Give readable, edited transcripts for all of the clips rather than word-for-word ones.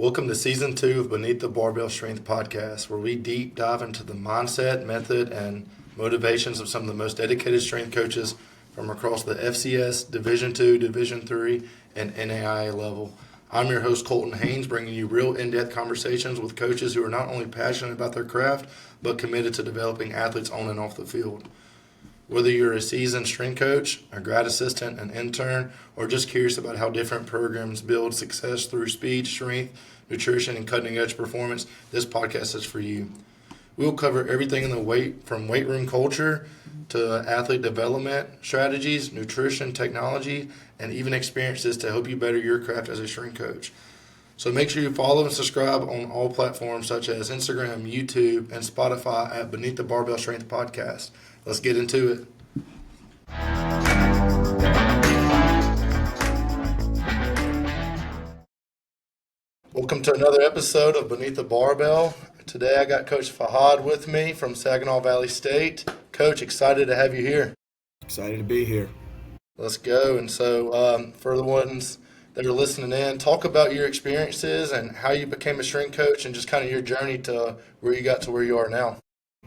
Welcome to Season 2 of Beneath the Barbell Strength podcast, where we deep dive into the mindset, method, and motivations of some of the most dedicated strength coaches from across the FCS, Division II, Division III, and NAIA level. I'm your host, Colton Haynes, bringing you real in-depth conversations with coaches who are not only passionate about their craft, but committed to developing athletes on and off the field. Whether you're a seasoned strength coach, a grad assistant, an intern, or just curious about how different programs build success through speed, strength, nutrition, and cutting-edge performance, this podcast is for you. We'll cover everything in the from weight room culture to athlete development, strategies, nutrition, technology, and even experiences to help you better your craft as a strength coach. So make sure you follow and subscribe on all platforms such as Instagram, YouTube, and Spotify at Beneath the Barbell Strength Podcast. Let's get into it. Welcome to another episode of Beneath the Barbell. Today I got Coach Fahd with me from Saginaw Valley State. Coach, excited to have you here. Excited to be here. Let's go. And so for the ones that are listening in, talk about your experiences and how you became a strength coach and just kind of your journey to where you got to where you are now.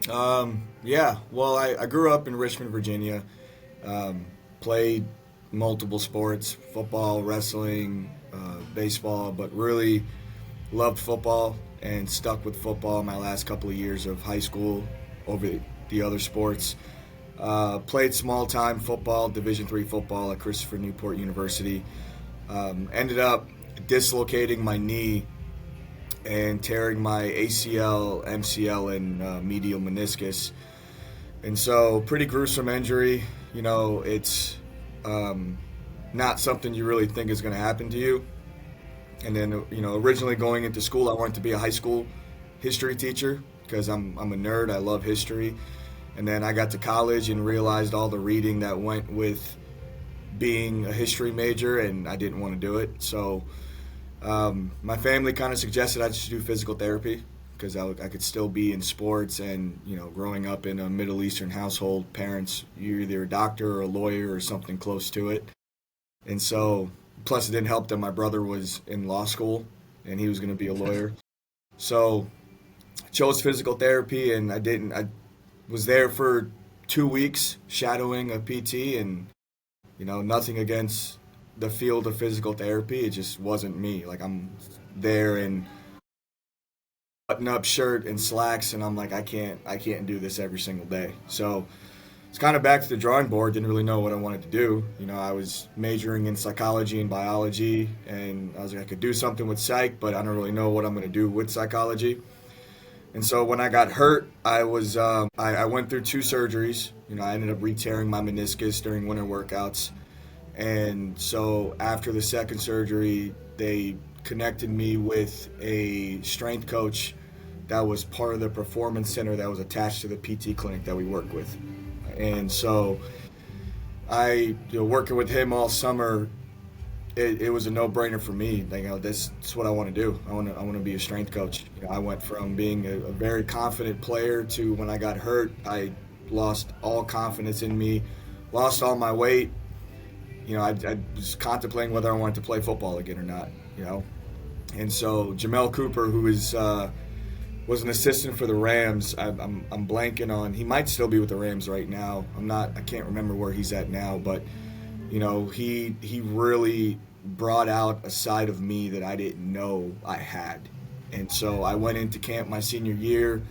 I grew up in Richmond, Virginia, played multiple sports, football, wrestling, baseball, but really loved football and stuck with football my last couple of years of high school over the other sports. Played small-time football, Division III football at Christopher Newport University. Ended up dislocating my knee and tearing my ACL, MCL, and medial meniscus. And so pretty gruesome injury. You know, it's not something you really think is going to happen to you. And then, originally going into school, I wanted to be a high school history teacher because I'm a nerd. I love history. And then I got to college and realized all the reading that went with being a history major, and I didn't want to do it. So my family kind of suggested I just do physical therapy because I could still be in sports. And, growing up in a Middle Eastern household, parents, you're either a doctor or a lawyer or something close to it. And so, plus it didn't help that my brother was in law school and he was going to be a lawyer. So I chose physical therapy, and I was there for 2 weeks shadowing a PT, and, nothing against the field of physical therapy. It just wasn't me. Like, I'm there in button-up shirt and slacks, and I'm like, I can't do this every single day. So it's kind of back to the drawing board. Didn't really know what I wanted to do. I was majoring in psychology and biology, and I was like, I could do something with psych, but I don't really know what I'm going to do with psychology. And so when I got hurt, I went through 2 surgeries. I ended up re-tearing my meniscus during winter workouts. And so after the second surgery, they connected me with a strength coach that was part of the performance center that was attached to the PT clinic that we work with. And so working with him all summer, it was a no-brainer for me. That's what I want to do. I want to be a strength coach. I went from being a very confident player to, when I got hurt, I lost all confidence in me, lost all my weight. I was contemplating whether I wanted to play football again or not. And so Jamel Cooper, who was an assistant for the Rams, I'm blanking on. He might still be with the Rams right now. I can't remember where he's at now, but he really brought out a side of me that I didn't know I had. And so I went into camp my senior year,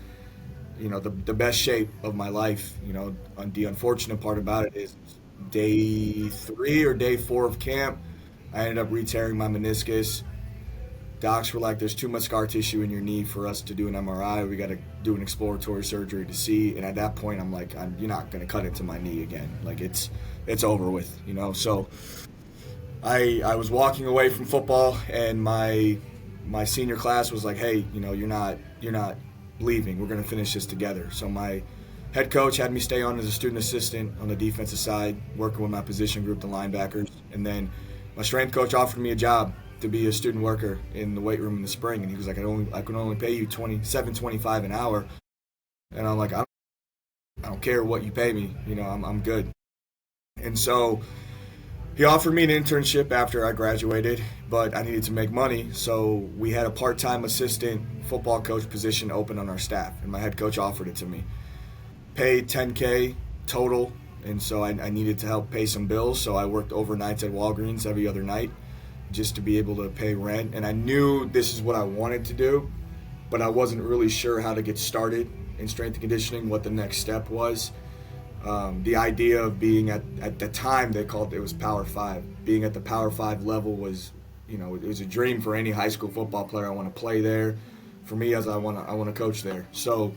the best shape of my life. The unfortunate part about it is day 3 or day 4 of camp, I ended up re-tearing my meniscus. Docs were like, there's too much scar tissue in your knee for us to do an MRI. We got to do an exploratory surgery to see. And at that point, I'm like, you're not going to cut into my knee again. Like, it's over with, So I was walking away from football, and my senior class was like, hey, you're not leaving. We're going to finish this together. So my head coach had me stay on as a student assistant on the defensive side, working with my position group, the linebackers. And then my strength coach offered me a job to be a student worker in the weight room in the spring, and he was like, I can only pay you $27.25 an hour. And I'm like, I don't care what you pay me, I'm good. And so He offered me an internship after I graduated, but I needed to make money, so we had a part-time assistant football coach position open on our staff, and my head coach offered it to me. Paid $10K total, and so I needed to help pay some bills, so I worked overnights at Walgreens every other night just to be able to pay rent. And I knew this is what I wanted to do, but I wasn't really sure how to get started in strength and conditioning, what the next step was. The idea of being at the time they called it was Power 5. Being at the Power 5 level was, it was a dream for any high school football player. I want to play there. For me, as I want to coach there. So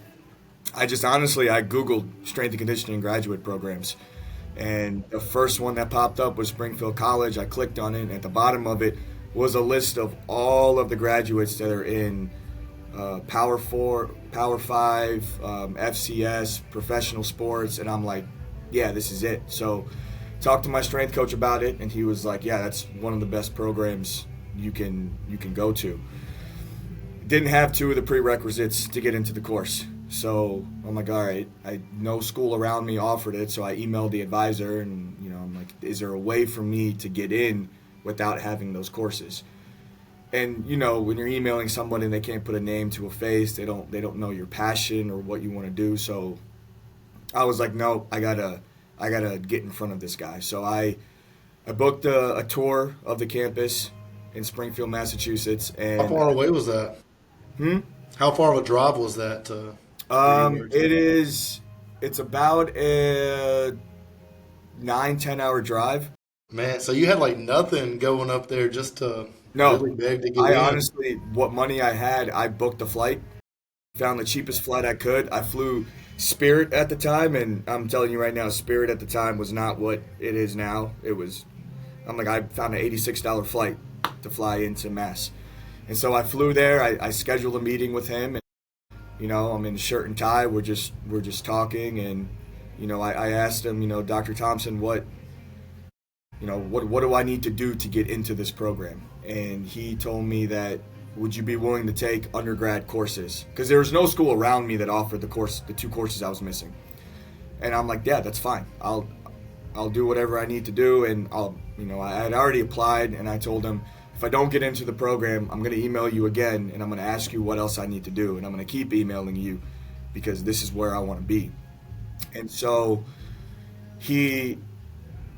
I Googled strength and conditioning graduate programs. And the first one that popped up was Springfield College. I clicked on it, and at the bottom of it was a list of all of the graduates that are in Power 4, Power 5, FCS, professional sports, and I'm like, yeah, this is it. So talked to my strength coach about it, and he was like, yeah, that's one of the best programs you can go to. Didn't have two of the prerequisites to get into the course. So I'm like, all right, no school around me offered it, so I emailed the advisor, and I'm like, is there a way for me to get in without having those courses? And when you're emailing someone and they can't put a name to a face, they don't know your passion or what you want to do. So I was like, no, I gotta get in front of this guy. So I booked a tour of the campus in Springfield, Massachusetts. And how far away was that? How far of a drive was that? It's about a 9-10 hour drive. Man, so you had like nothing going up there just to No, really beg to get I in? honestly, what money I had, I booked the flight, found the cheapest flight I could. I flew Spirit at the time, and I'm telling you right now, Spirit at the time was not what it is now. I found an $86 flight to fly into Mass. And so I flew there, I scheduled a meeting with him, and I'm in shirt and tie, we're just talking, and I asked him, Dr. Thompson, what do I need to do to get into this program? And he told me that, would you be willing to take undergrad courses? Because there was no school around me that offered the two courses I was missing. And I'm like, yeah, that's fine. I'll do whatever I need to do. And I had already applied, and I told him, if I don't get into the program, I'm going to email you again, and I'm going to ask you what else I need to do. And I'm going to keep emailing you because this is where I want to be. And so he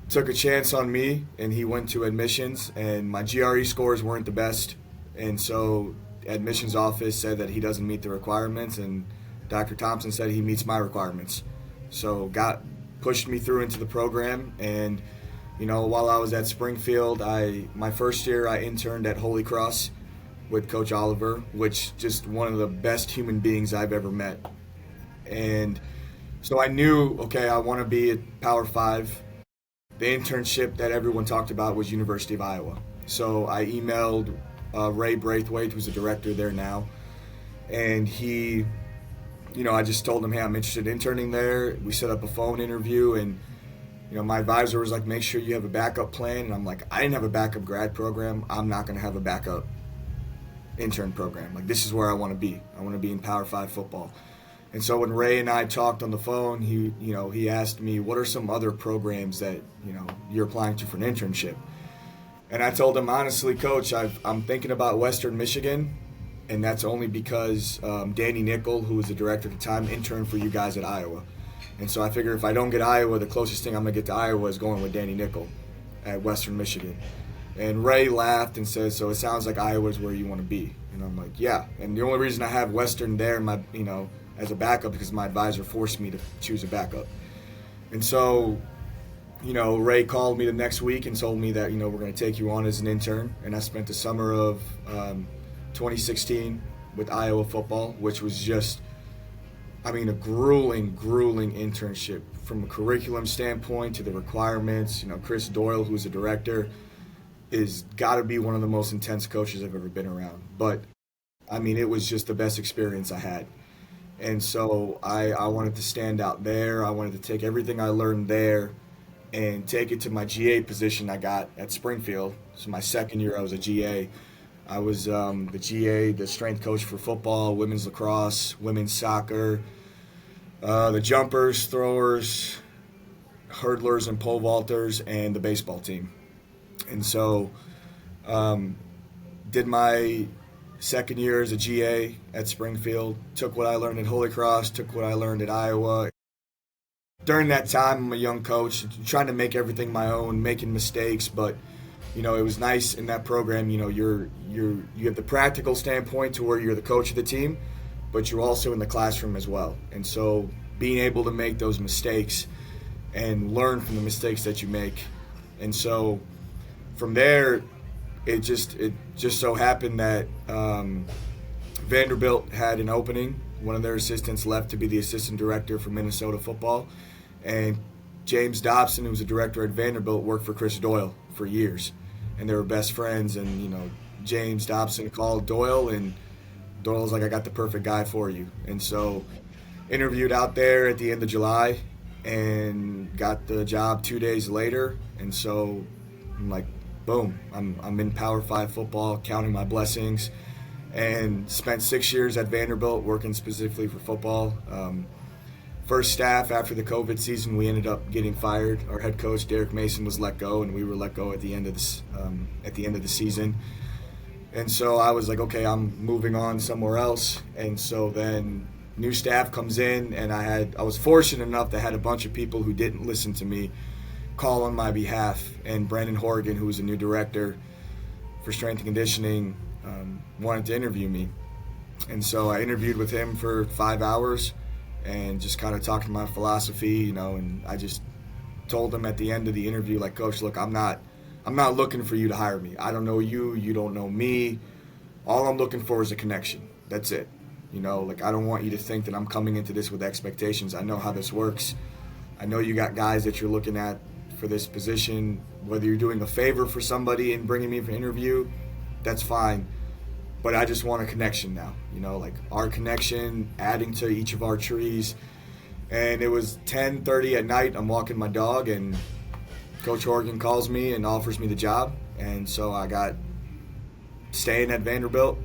took a chance on me, and he went to admissions, and my GRE scores weren't the best. And so admissions office said that he doesn't meet the requirements, and Dr. Thompson said he meets my requirements. So pushed me through into the program, and while I was at Springfield, my first year I interned at Holy Cross with Coach Oliver, which just one of the best human beings I've ever met. And so I knew, okay, I want to be at Power 5. The internship that everyone talked about was University of Iowa. So I emailed Ray Braithwaite, who's the director there now, and he, I just told him, hey, I'm interested in interning there. We set up a phone interview, and my advisor was like, make sure you have a backup plan. And I'm like, I didn't have a backup grad program. I'm not going to have a backup intern program. Like, this is where I want to be. I want to be in Power 5 football. And so when Ray and I talked on the phone, he asked me, what are some other programs that, you're applying to for an internship? And I told him, honestly, Coach, I'm thinking about Western Michigan, and that's only because Danny Nickel, who was the director at the time, interned for you guys at Iowa. And so I figure if I don't get Iowa, the closest thing I'm going to get to Iowa is going with Danny Nickel at Western Michigan. And Ray laughed and said, so it sounds like Iowa's where you want to be. And I'm like, yeah. And the only reason I have Western there, as a backup, because my advisor forced me to choose a backup. And so, Ray called me the next week and told me that, we're going to take you on as an intern. And I spent the summer of 2016 with Iowa football, which was just, a grueling internship from a curriculum standpoint to the requirements. Chris Doyle, who's the director, is got to be one of the most intense coaches I've ever been around. But, it was just the best experience I had. And so I wanted to stand out there. I wanted to take everything I learned there and take it to my GA position I got at Springfield. So my second year I was a GA. I was the GA, the strength coach for football, women's lacrosse, women's soccer, the jumpers, throwers, hurdlers, and pole vaulters, and the baseball team. And so did my second year as a GA at Springfield, took what I learned at Holy Cross, took what I learned at Iowa. During that time, I'm a young coach, trying to make everything my own, making mistakes, but it was nice in that program. You have the practical standpoint to where you're the coach of the team, but you're also in the classroom as well. And so being able to make those mistakes and learn from the mistakes that you make. And so from there, it just so happened that Vanderbilt had an opening. One of their assistants left to be the assistant director for Minnesota football. And James Dobson, who was a director at Vanderbilt, worked for Chris Doyle for years. And they were best friends. And, James Dobson called Doyle, and Doyle's like, I got the perfect guy for you. And so interviewed out there at the end of July and got the job 2 days later. And so I'm like, boom, I'm in Power 5 football, counting my blessings, and spent 6 years at Vanderbilt working specifically for football. First staff after the COVID season, we ended up getting fired. Our head coach, Derek Mason, was let go, and we were let go at the end of the season. And so I was like, okay, I'm moving on somewhere else. And so then new staff comes in, and I was fortunate enough to had a bunch of people who didn't listen to me call on my behalf. And Brandon Horgan, who was a new director for strength and conditioning, wanted to interview me. And so I interviewed with him for 5 hours and just kind of talked my philosophy, and I just told him at the end of the interview, like, Coach, look, I'm not looking for you to hire me. I don't know you, you don't know me. All I'm looking for is a connection. That's it. I don't want you to think that I'm coming into this with expectations. I know how this works. I know you got guys that you're looking at for this position. Whether you're doing a favor for somebody and bringing me for an interview, that's fine. But I just want a connection now, our connection, adding to each of our trees. And it was 10:30 at night. I'm walking my dog, and Coach Horgan calls me and offers me the job. And so I got staying at Vanderbilt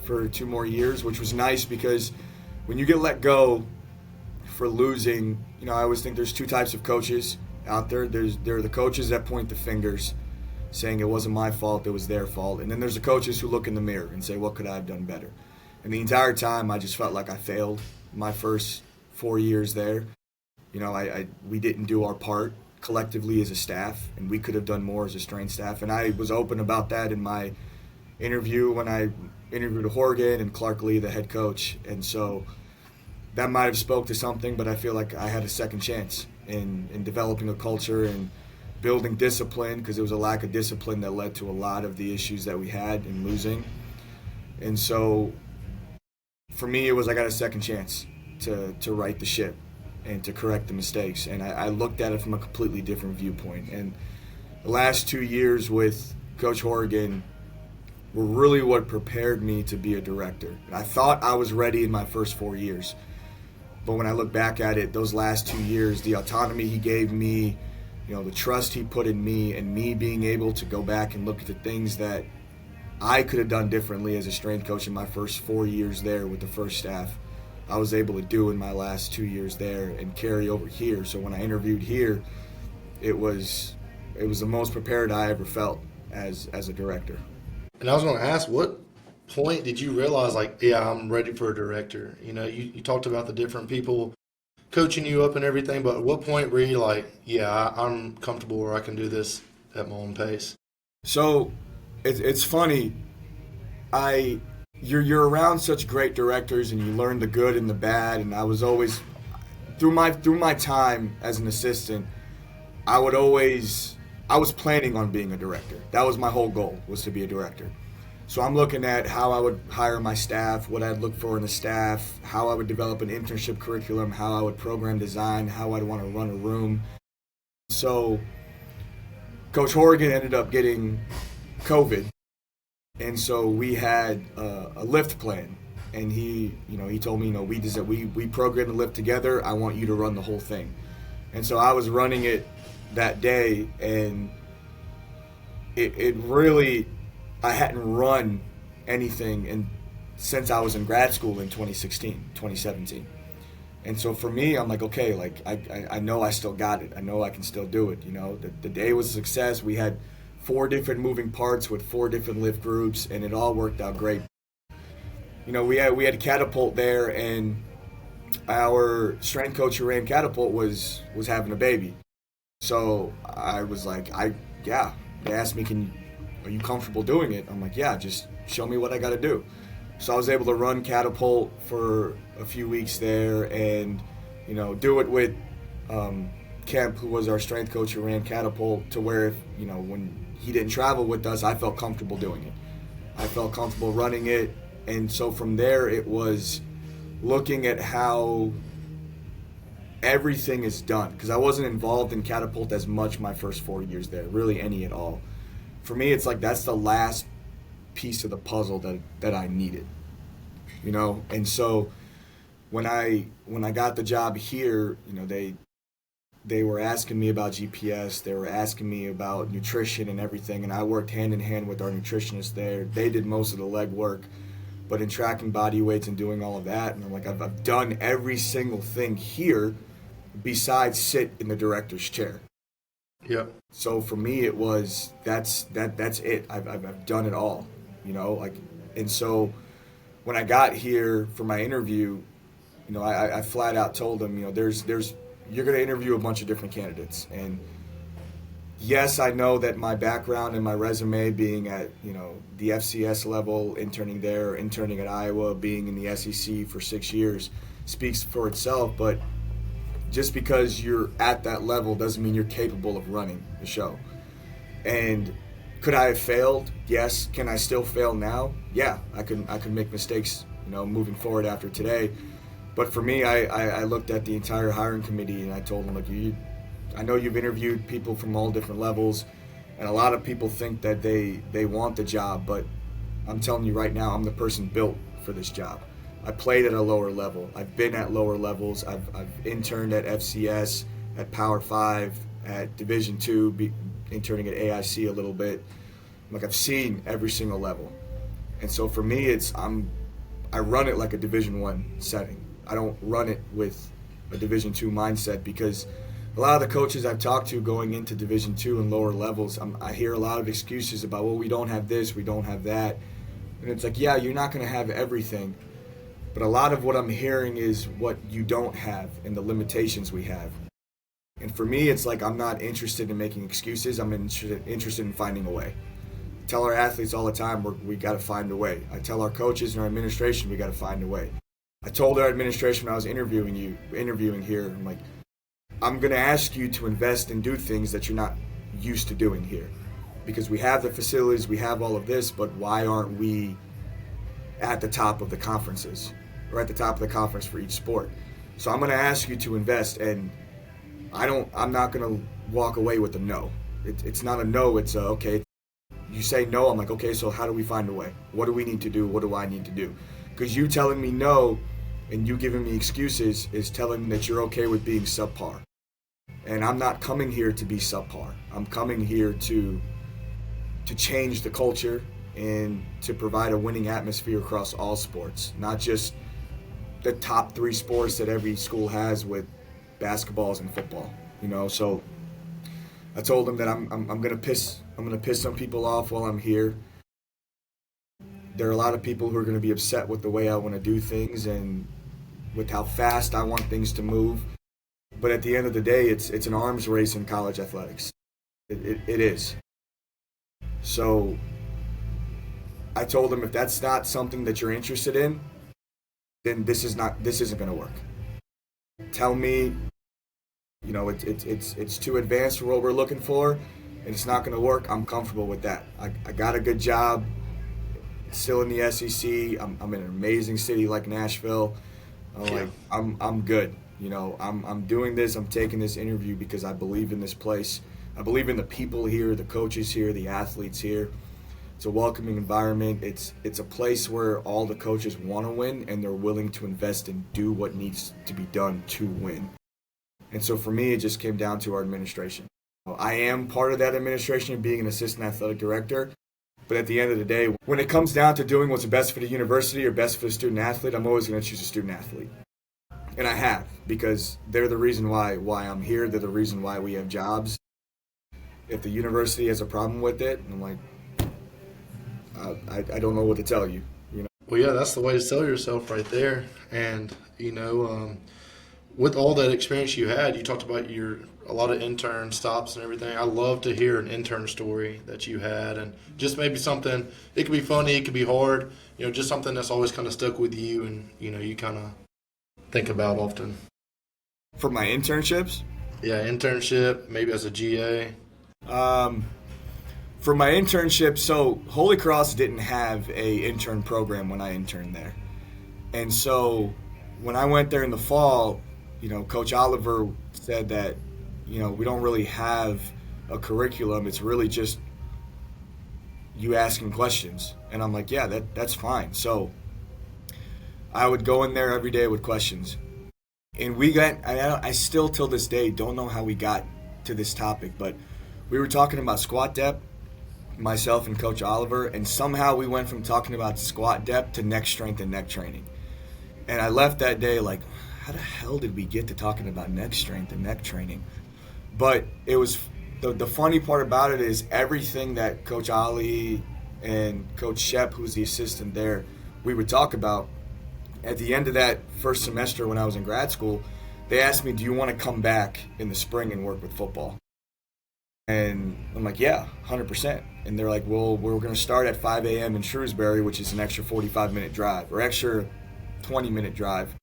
for 2 more years, which was nice because when you get let go for losing, I always think there's 2 types of coaches out there. There are the coaches that point the fingers, saying it wasn't my fault, it was their fault. And then there's the coaches who look in the mirror and say, what could I have done better? And the entire time I just felt like I failed my first 4 years there. We didn't do our part collectively as a staff, and we could have done more as a strength staff. And I was open about that in my interview when I interviewed Horgan and Clark Lee, the head coach. And so that might have spoke to something, but I feel like I had a second chance in developing a culture and building discipline, because it was a lack of discipline that led to a lot of the issues that we had in losing. And so for me, it was I got a second chance to right the ship and to correct the mistakes. And I looked at it from a completely different viewpoint. And the last 2 years with Coach Horgan were really what prepared me to be a director. And I thought I was ready in my first 4 years. But when I look back at it, those last 2 years, the autonomy he gave me, the trust he put in me, and me being able to go back and look at the things that I could have done differently as a strength coach in my first 4 years there with the first staff, I was able to do in my last 2 years there and carry over here. So when I interviewed here, it was the most prepared I ever felt as a director. And I was going to ask, what point did you realize, I'm ready for a director? You talked about the different people coaching you up and everything, but at what point were you like, I'm comfortable where I can do this at my own pace? So it's funny. You're around such great directors, and you learn the good and the bad. And I was always through my time as an assistant, I was planning on being a director. That was my whole goal, was to be a director. So I'm looking at how I would hire my staff, what I'd look for in a staff, how I would develop an internship curriculum, how I would program design, how I'd want to run a room. So Coach Horgan ended up getting COVID, and so we had a lift plan. And he told me, we programmed the lift together. I want you to run the whole thing. And so I was running it that day, and it really, I hadn't run anything since I was in grad school in 2017. And so for me, I'm like, okay, I know I still got it. I know I can still do it. The day was a success. We had 4 different moving parts with 4 different lift groups, and it all worked out great. You know, we had catapult there, and our strength coach who ran catapult was having a baby. So I was like, yeah. They asked me, are you comfortable doing it? I'm like, yeah, just show me what I got to do. So I was able to run catapult for a few weeks there, and you know, do it with Kemp, who was our strength coach who ran catapult, to where if, you know, when he didn't travel with us, I felt comfortable doing it. I felt comfortable running it, and so from there it was looking at how everything is done, because I wasn't involved in catapult as much my first 4 years there, really any at all. For me, it's like that's the last piece of the puzzle that I needed, you know. And so when I got the job here, you know, they were asking me about GPS, they were asking me about nutrition and everything, and I worked hand in hand with our nutritionist there. They did most of the leg work, but in tracking body weights and doing all of that, and I'm like, I've done every single thing here besides sit in the director's chair. Yep. So for me, it was that's it. I've done it all, you know. Like, and so when I got here for my interview, you know, I flat out told them, you know, there's you're going to interview a bunch of different candidates, and yes, I know that my background and my resume, being at, you know, the FCS level, interning there, interning at Iowa, being in the SEC for 6 years, speaks for itself. But just because you're at that level doesn't mean you're capable of running the show. And could I have failed? Yes. Can I still fail now? Yeah, I could make mistakes, you know, moving forward after today. But for me, I looked at the entire hiring committee and I told them, look, I know you've interviewed people from all different levels, and a lot of people think that they want the job, but I'm telling you right now, I'm the person built for this job. I played at a lower level. I've been at lower levels. I've interned at FCS, at Power 5, at Division 2, interning at AIC a little bit. Like, I've seen every single level. And so for me, I run it like a Division 1 setting. I don't run it with a Division 2 mindset, because a lot of the coaches I've talked to going into Division 2 and lower levels, I hear a lot of excuses about, well, we don't have this, we don't have that. And it's like, yeah, you're not going to have everything. But a lot of what I'm hearing is what you don't have and the limitations we have. And for me, it's like, I'm not interested in making excuses. I'm interested in finding a way. I tell our athletes all the time, we got to find a way. I tell our coaches and our administration, we got to find a way. I told our administration when I was interviewing here, I'm like, I'm going to ask you to invest and do things that you're not used to doing here. Because we have the facilities, we have all of this, but why aren't we at the top of the conferences, or at the top of the conference for each sport? So I'm going to ask you to invest, and I'm not going to walk away with a no. It's not a no, it's a okay. You say no, I'm like, okay, so how do we find a way? What do we need to do? What do I need to do? Because you telling me no and you giving me excuses is telling me that you're okay with being subpar. And I'm not coming here to be subpar. I'm coming here to change the culture and to provide a winning atmosphere across all sports, not just the top 3 sports that every school has with basketballs and football. You know, so I told them that I'm gonna piss some people off while I'm here. There are a lot of people who are going to be upset with the way I want to do things and with how fast I want things to move. But at the end of the day, it's an arms race in college athletics. It is. So I told them, if that's not something that you're interested in, then this isn't going to work. Tell me, you know, it's too advanced for what we're looking for, and it's not going to work. I'm comfortable with that. I got a good job. Still in the SEC. I'm in an amazing city like Nashville. I'm good. You know, I'm doing this. I'm taking this interview because I believe in this place. I believe in the people here, the coaches here, the athletes here. It's a welcoming environment. It's a place where all the coaches want to win, and they're willing to invest and do what needs to be done to win. And so for me, it just came down to our administration. I am part of that administration, being an assistant athletic director. But at the end of the day, when it comes down to doing what's best for the university or best for the student athlete, I'm always going to choose a student athlete. And I have, because they're the reason why I'm here. They're the reason why we have jobs. If the university has a problem with it, I'm like, I don't know what to tell you. Well, yeah, that's the way to sell yourself right there. And with all that experience you had, you talked about a lot of intern stops and everything. I love to hear an intern story that you had, and just maybe something. It could be funny, it could be hard. Just something that's always kind of stuck with you, and you kind of think about often. For my internships, Yeah, internship, maybe as a GA. um, for my internship, so Holy Cross didn't have a intern program when I interned there, and so when I went there in the fall, Coach Oliver said that we don't really have a curriculum. It's really just you asking questions, and I'm like, yeah, that's fine. So I would go in there every day with questions, and I still till this day don't know how we got to this topic, but we were talking about squat depth, myself and Coach Oliver, and somehow we went from talking about squat depth to neck strength and neck training. And I left that day like, how the hell did we get to talking about neck strength and neck training? But it was the funny part about it is everything that Coach Ali and Coach Shep, who's the assistant there, we would talk about. At the end of that first semester when I was in grad school, they asked me, do you want to come back in the spring and work with football? And I'm like, yeah, 100%. And they're like, well, we're going to start at 5 a.m. in Shrewsbury, which is an extra 45-minute drive, or extra 20-minute drive.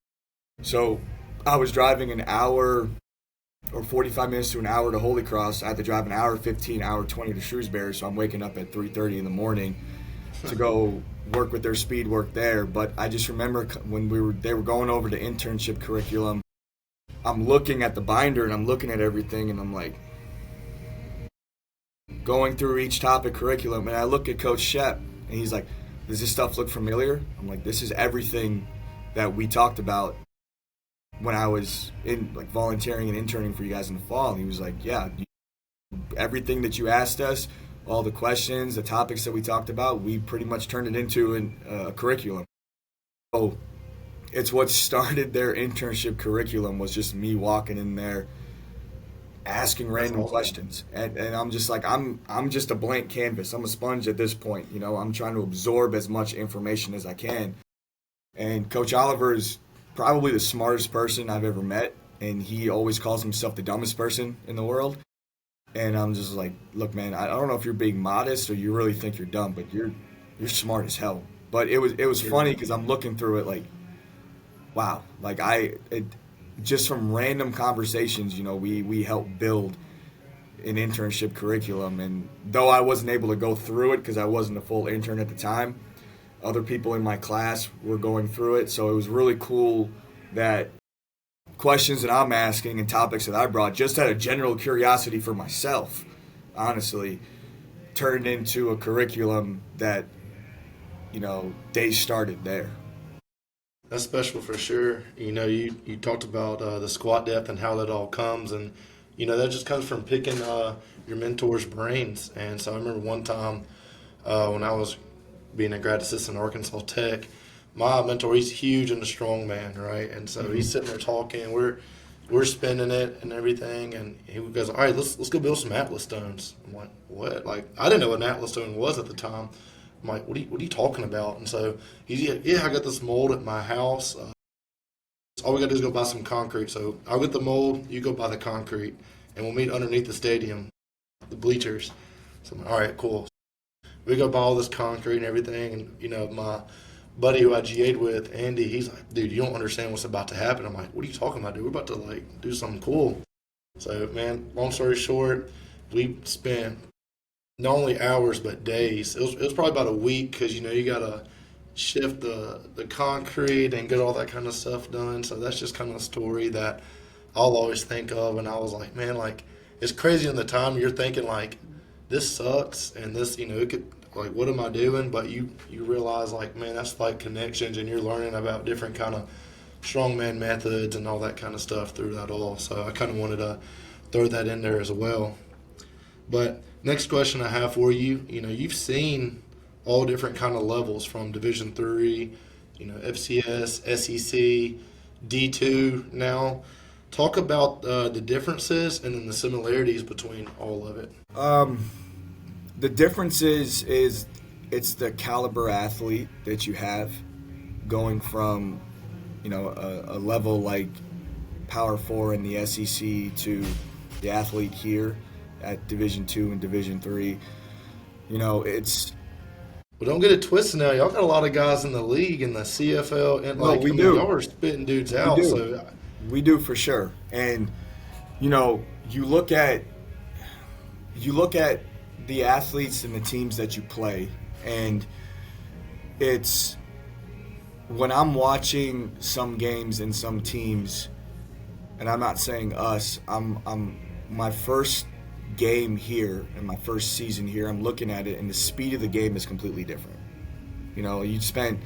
So I was driving an hour or 45 minutes to an hour to Holy Cross. I had to drive an hour 15, hour 20 to Shrewsbury, so I'm waking up at 3:30 in the morning to go work with their speed work there. But I just remember when they were going over the internship curriculum, I'm looking at the binder and I'm looking at everything and I'm like, going through each topic curriculum, and I look at Coach Shep and he's like, does this stuff look familiar? I'm like, this is everything that we talked about when I was in like volunteering and interning for you guys in the fall. And he was like, yeah, everything that you asked us, all the questions, the topics that we talked about, we pretty much turned it into a curriculum. So it's what started their internship curriculum was just me walking in there asking random questions, and I'm just like, I'm just a blank canvas. I'm a sponge at this point. I'm trying to absorb as much information as I can. And Coach Oliver is probably the smartest person I've ever met, and he always calls himself the dumbest person in the world. And I'm just like, look, man, I don't know if you're being modest or you really think you're dumb, but you're smart as hell. But it was funny because I'm looking through it like, wow, like just from random conversations, we helped build an internship curriculum. And though I wasn't able to go through it because I wasn't a full intern at the time, other people in my class were going through it. So it was really cool that questions that I'm asking and topics that I brought, just out of general curiosity for myself, honestly, turned into a curriculum that, they started there. That's special for sure. You talked about the squat depth and how that all comes, and that just comes from picking your mentor's brains. And so I remember one time when I was being a grad assistant at Arkansas Tech, my mentor, he's huge into strongman, right? And so he's sitting there talking, we're spinning it and everything, and he goes, all right, let's go build some Atlas stones. I'm like, what? Like, I didn't know what an Atlas stone was at the time. I'm like, what are you talking about? And so he's like, yeah, I got this mold at my house. All we got to do is go buy some concrete. So I'll get the mold, you go buy the concrete, and we'll meet underneath the stadium, the bleachers. So I'm like, all right, cool. We go buy all this concrete and everything, and my buddy who I GA'd with, Andy, he's like, dude, you don't understand what's about to happen. I'm like, what are you talking about, dude? We're about to do something cool. So, man, long story short, we spent not only hours but days. It was probably about a week because you gotta shift the concrete and get all that kind of stuff done. So that's just kind of a story that I'll always think of. And I was like, man, it's crazy in the time you're thinking this sucks and this it could what am I doing? But you realize man, that's connections, and you're learning about different kind of strongman methods and all that kind of stuff through that all. So I kind of wanted to throw that in there as well. But next question I have for you, you've seen all different kind of levels from Division III, FCS, SEC, D2 now. Talk about the differences and then the similarities between all of it. The difference is it's the caliber athlete that you have going from, a level like Power 4 in the SEC to the athlete here at Division 2 and Division 3. It's Well, don't get it twisted now. Y'all got a lot of guys in the league in the CFL, and we do. y'all are spitting dudes out. do. So We do for sure. And you look at the athletes and the teams that you play, and it's when I'm watching some games and some teams, and I'm not saying us, I'm my first game here and my first season here, I'm looking at it and the speed of the game is completely different. You spent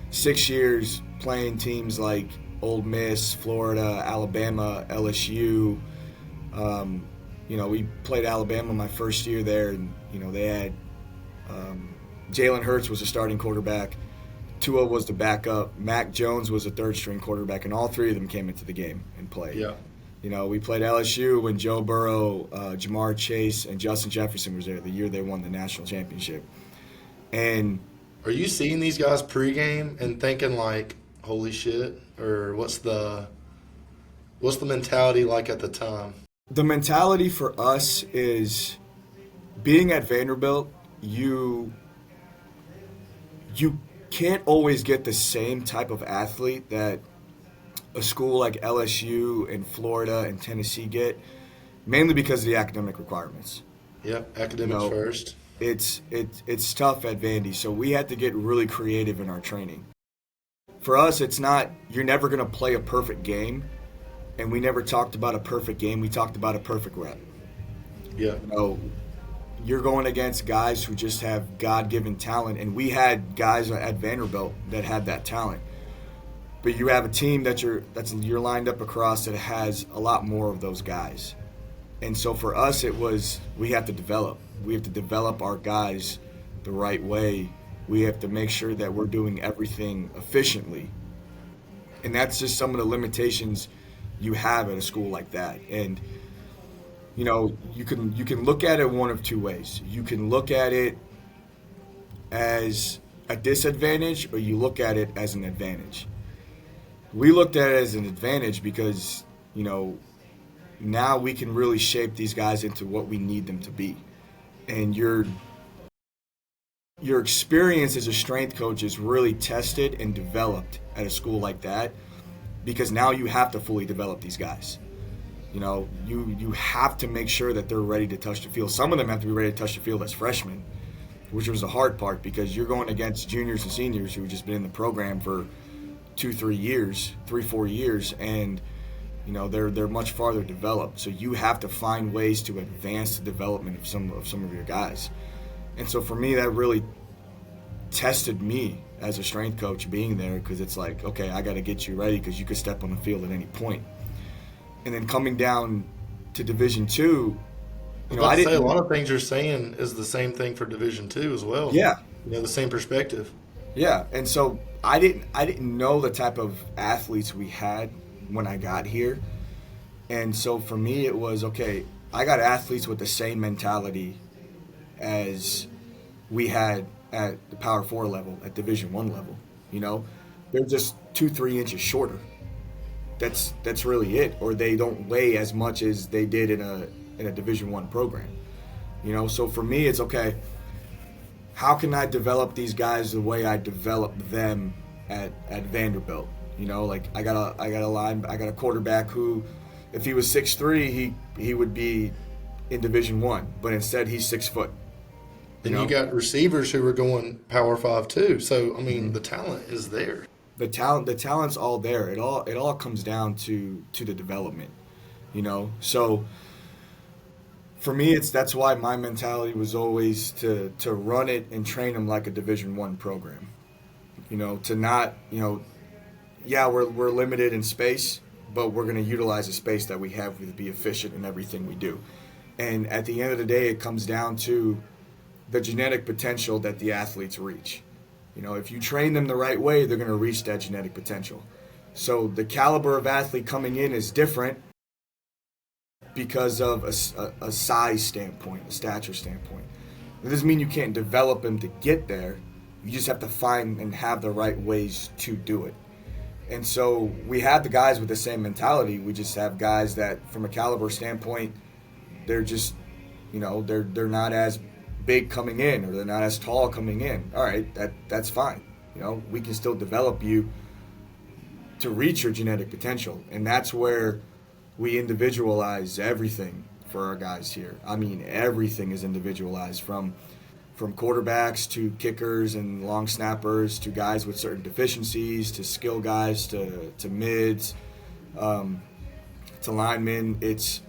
6 years playing teams like Ole Miss, Florida, Alabama, LSU. We played Alabama my first year there, and they had Jalen Hurts was the starting quarterback, Tua was the backup, Mac Jones was a third-string quarterback, and all three of them came into the game and played. yeah. We played LSU when Joe Burrow, Jamar Chase, and Justin Jefferson was there the year they won the national championship. And Are you seeing these guys pregame and thinking like, "Holy shit," or what's the mentality like at the time? the mentality for us is being at Vanderbilt, you can't always get the same type of athlete that a school like LSU and Florida and Tennessee get, mainly because of the academic requirements. Yep, academics first. It's tough at Vandy, so we had to get really creative in our training. For us, it's not, you're never going to play a perfect game, and we never talked about a perfect game. We talked about a perfect rep. Yeah. You're going against guys who just have God-given talent, and we had guys at Vanderbilt that had that talent. But you have a team that you're lined up across that has a lot more of those guys. And so for us, it was we have to develop. We have to develop our guys the right way. We have to make sure that we're doing everything efficiently. And that's just some of the limitations you have at a school like that. And you can look at it one of two ways. You can look at it as a disadvantage, or you look at it as an advantage. We looked at it as an advantage because, now we can really shape these guys into what we need them to be. And your experience as a strength coach is really tested and developed at a school like that, because now you have to fully develop these guys. You have to make sure that they're ready to touch the field. Some of them have to be ready to touch the field as freshmen, which was the hard part, because you're going against juniors and seniors who have just been in the program for 4 years, and they're much farther developed. So you have to find ways to advance the development of some of your guys. And so for me, that really tested me as a strength coach being there, because it's like, okay, I got to get you ready because you could step on the field at any point. And then coming down to Division II, I didn't say a lot of things you're saying is the same thing for Division II as well. Yeah, the same perspective. Yeah, and so I didn't know the type of athletes we had when I got here. And so for me it was, okay, I got athletes with the same mentality as we had at the Power 4 level, at Division I level. They're just 2-3 inches shorter. That's really it. Or they don't weigh as much as they did in a Division I program. So for me it's, okay, how can I develop these guys the way I developed them at Vanderbilt? I got a quarterback who, if he was 6'3", he would be in Division I, but instead he's 6 foot. And you got receivers who are going Power 5 too. So the talent is there. The talent's all there. It all comes down to the development. So for me, that's why my mentality was always to run it and train them like a Division I program. To not, we're limited in space, but we're going to utilize the space that we have to be efficient in everything we do. And at the end of the day, it comes down to the genetic potential that the athletes reach. If you train them the right way, they're going to reach that genetic potential. So the caliber of athlete coming in is different, because of a size standpoint, a stature standpoint. It doesn't mean you can't develop them to get there. You just have to find and have the right ways to do it. And so we have the guys with the same mentality. We just have guys that, from a caliber standpoint, they're just, they're not as big coming in, or they're not as tall coming in. All right, that's fine. We can still develop you to reach your genetic potential. And that's where we individualize everything for our guys here. I mean, everything is individualized, from quarterbacks to kickers and long snappers to guys with certain deficiencies to skill guys to mids to linemen. It's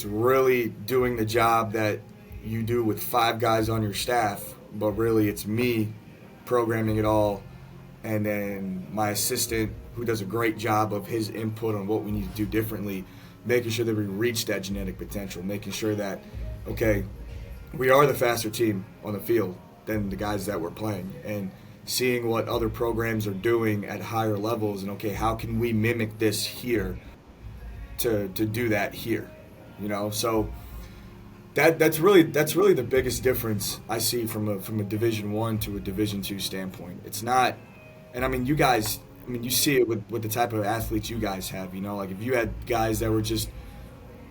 really doing the job that you do with 5 guys on your staff, but really it's me programming it all, and then my assistant, who does a great job of his input on what we need to do differently, making sure that we reach that genetic potential, making sure that, okay, we are the faster team on the field than the guys that we're playing, and seeing what other programs are doing at higher levels, and okay, how can we mimic this here to do that here, So that's really the biggest difference I see from a Division I to a Division II standpoint. It's not, and I mean, you guys, you see it with the type of athletes you guys have. Like if you had guys that were just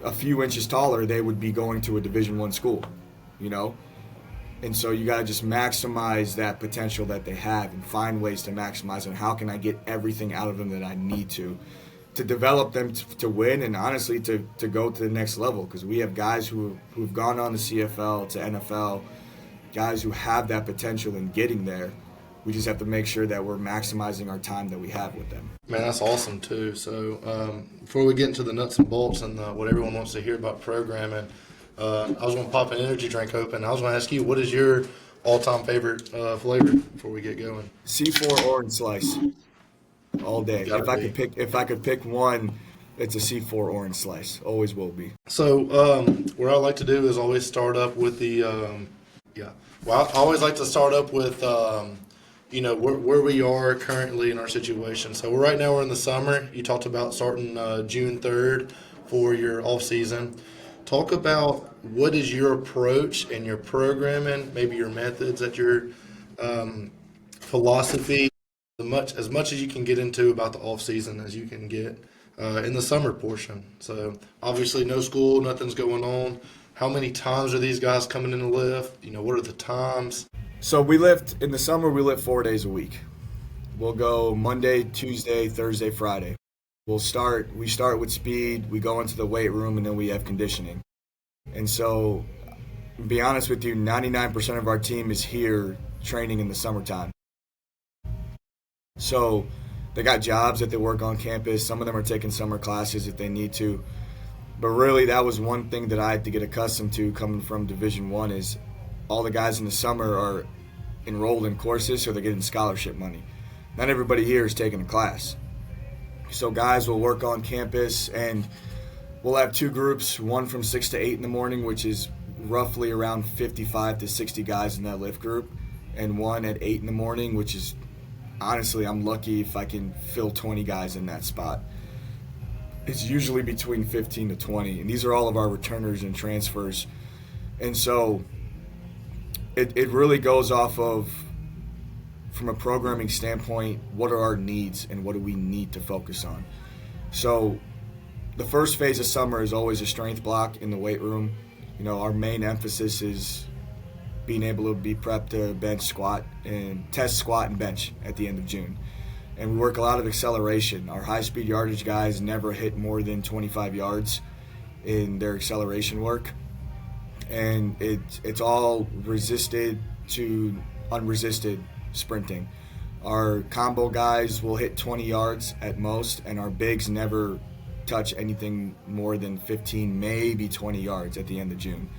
a few inches taller, they would be going to a Division I school. And so you got to just maximize that potential that they have and find ways to maximize it. How can I get everything out of them that I need to develop them to win, and honestly to go to the next level? Because we have guys who've gone on to CFL, to NFL, guys who have that potential in getting there. We just have to make sure that we're maximizing our time that we have with them. Man, that's awesome too. So before we get into the nuts and bolts and what everyone wants to hear about programming, I was going to pop an energy drink open. I was going to ask you, what is your all-time favorite flavor before we get going? C4 Orange Slice, all day. If I could pick one, it's a C4 Orange Slice. Always will be. So what I like to do is always start up with the I always like to start up with where we are currently in our situation. So right now we're in the summer. You talked about starting June 3rd for your off season. Talk about what is your approach and your programming, maybe your methods, that your philosophy, as much as you can get into about the off season as you can get in the summer portion. So obviously no school, nothing's going on. How many times are these guys coming in to lift? What are the times? So we lift in the summer. We lift 4 days a week. We'll go Monday, Tuesday, Thursday, Friday. We start with speed, we go into the weight room, and then we have conditioning. And so, to be honest with you, 99% of our team is here training in the summertime. So they got jobs that they work on campus. Some of them are taking summer classes if they need to. But really, that was one thing that I had to get accustomed to coming from Division I, is all the guys in the summer are enrolled in courses, so they're getting scholarship money. Not everybody here is taking a class. So guys will work on campus, and we'll have 2 groups, one from 6 to 8 in the morning, which is roughly around 55 to 60 guys in that lift group, and one at 8 in the morning, which is, honestly, I'm lucky if I can fill 20 guys in that spot. It's usually between 15 to 20, and these are all of our returners and transfers. And so it really goes off of, from a programming standpoint, what are our needs and what do we need to focus on. So the first phase of summer is always a strength block in the weight room. Our main emphasis is being able to be prepped to bench, squat, and test squat and bench at the end of June. And we work a lot of acceleration. Our high-speed yardage guys never hit more than 25 yards in their acceleration work. And it's all resisted to unresisted sprinting. Our combo guys will hit 20 yards at most, and our bigs never touch anything more than 15, maybe 20 yards at the end of June.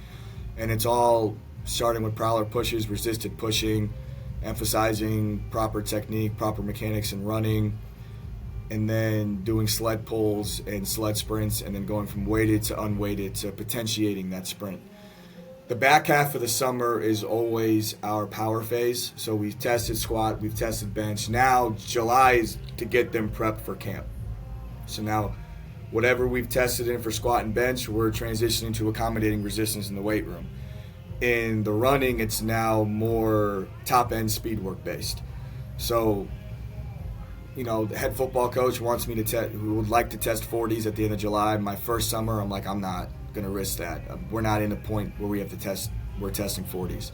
And it's all starting with prowler pushes, resisted pushing, emphasizing proper technique, proper mechanics and running, and then doing sled pulls and sled sprints, and then going from weighted to unweighted to potentiating that sprint. The back half of the summer is always our power phase. So we've tested squat, we've tested bench. Now July is to get them prepped for camp. So now whatever we've tested in for squat and bench, we're transitioning to accommodating resistance in the weight room. In the running, it's now more top-end speed work based. So, the head football coach wants me to who would like to test 40s at the end of July. My first summer, I'm like, I'm not going to risk that. We're not in a point where we have to test. We're testing 40s.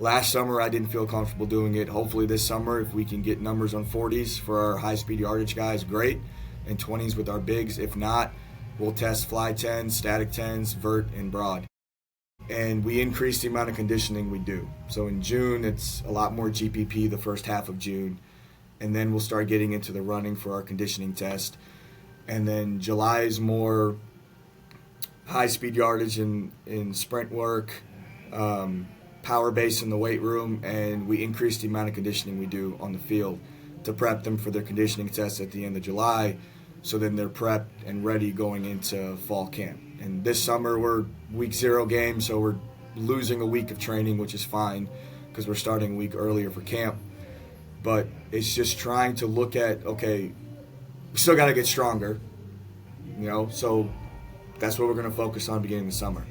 Last summer, I didn't feel comfortable doing it. Hopefully this summer, if we can get numbers on 40s for our high-speed yardage guys, great, and 20s with our bigs. If not, we'll test fly 10s, static 10s, vert, and broad. And we increase the amount of conditioning we do. So in June, it's a lot more GPP the first half of June. And then we'll start getting into the running for our conditioning test. And then July is more high-speed yardage in sprint work, power base in the weight room, and we increase the amount of conditioning we do on the field to prep them for their conditioning tests at the end of July, so then they're prepped and ready going into fall camp. And this summer we're week 0 game, so we're losing a week of training, which is fine because we're starting a week earlier for camp. But it's just trying to look at, okay, we still got to get stronger, so that's what we're going to focus on beginning of the summer.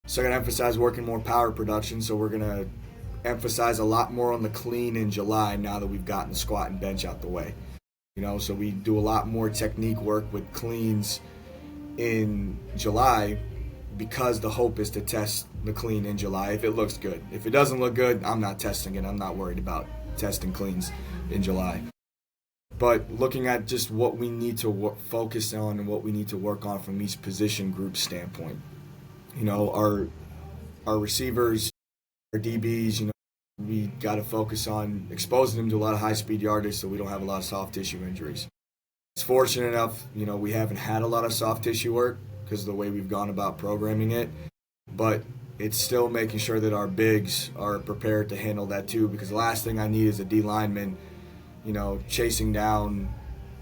So I'm going to emphasize working more power production, so we're going to emphasize a lot more on the clean in July now that we've gotten squat and bench out the way. So we do a lot more technique work with cleans in July because the hope is to test the clean in July if it looks good. If it doesn't look good, I'm not testing it. I'm not worried about testing cleans in July. But looking at just what we need to focus on and what we need to work on from each position group standpoint. Our receivers, our DBs, we got to focus on exposing them to a lot of high-speed yardage so we don't have a lot of soft tissue injuries. It's fortunate enough, we haven't had a lot of soft tissue work because of the way we've gone about programming it, but it's still making sure that our bigs are prepared to handle that too, because the last thing I need is a D lineman, chasing down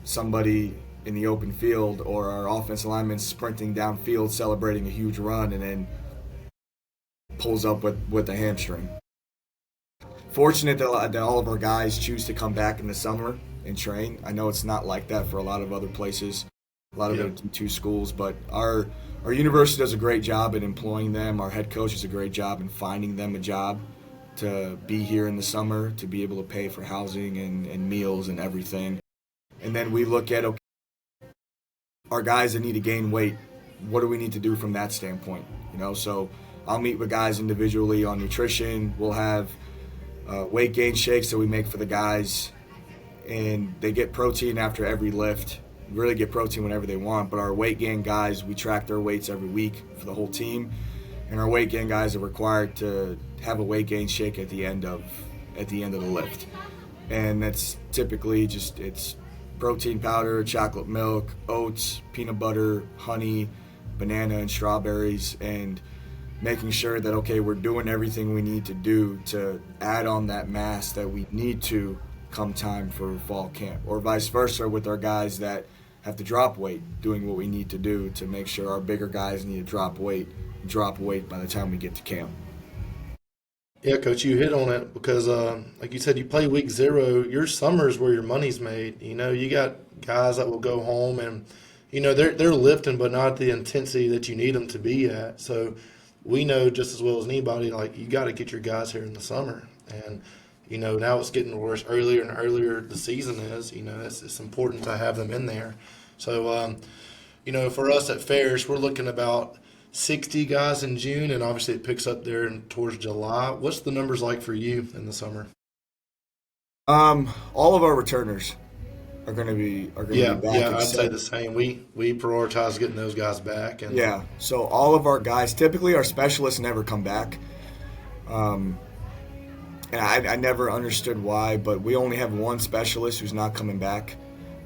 somebody in the open field, or our offensive lineman sprinting downfield celebrating a huge run and then pulls up with a hamstring. Fortunate that all of our guys choose to come back in the summer and train. I know it's not like that for a lot of other places, a lot of other D2 schools, but our university does a great job at employing them. Our head coach does a great job in finding them a job to be here in the summer, to be able to pay for housing and meals and everything. And then we look at, our guys that need to gain weight, what do we need to do from that standpoint? So I'll meet with guys individually on nutrition. We'll have weight gain shakes that we make for the guys, and they get protein after every lift. Really get protein whenever they want, but our weight gain guys, we track their weights every week for the whole team, and our weight gain guys are required to have a weight gain shake at the end of the lift. And that's typically it's protein powder, chocolate milk, oats, peanut butter, honey, banana, and strawberries, and making sure that, we're doing everything we need to do to add on that mass that we need to come time for fall camp, or vice versa with our guys that have to drop weight, doing what we need to do to make sure our bigger guys need to drop weight by the time we get to camp. Yeah, Coach, you hit on it because, like you said, you play week 0. Your summer's where your money's made. You got guys that will go home and, they're lifting, but not at the intensity that you need them to be at. So we know just as well as anybody, you got to get your guys here in the summer. And, now it's getting worse earlier and earlier the season is. It's important to have them in there. So, for us at Ferris, we're looking about 60 guys in June, and obviously it picks up there towards July. What's the numbers like for you in the summer? All of our returners are going to be back. Yeah, I'd say the same. We prioritize getting those guys back. And so all of our guys, typically our specialists never come back. And I never understood why, but we only have one specialist who's not coming back.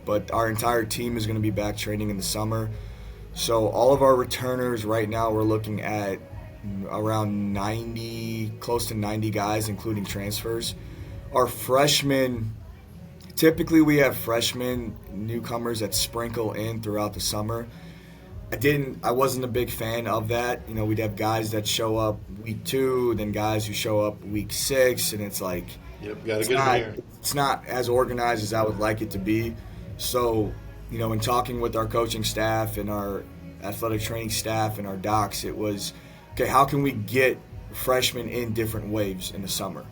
But our entire team is going to be back training in the summer. So all of our returners right now, we're looking at around 90, close to 90 guys, including transfers. Our freshmen, typically we have freshmen, newcomers that sprinkle in throughout the summer. I wasn't a big fan of that. We'd have guys that show up week 2, then guys who show up week 6, and it's gotta get them here. It's not as organized as I would like it to be. So in talking with our coaching staff and our athletic training staff and our docs, it was, okay, how can we get freshmen in different waves in the summer?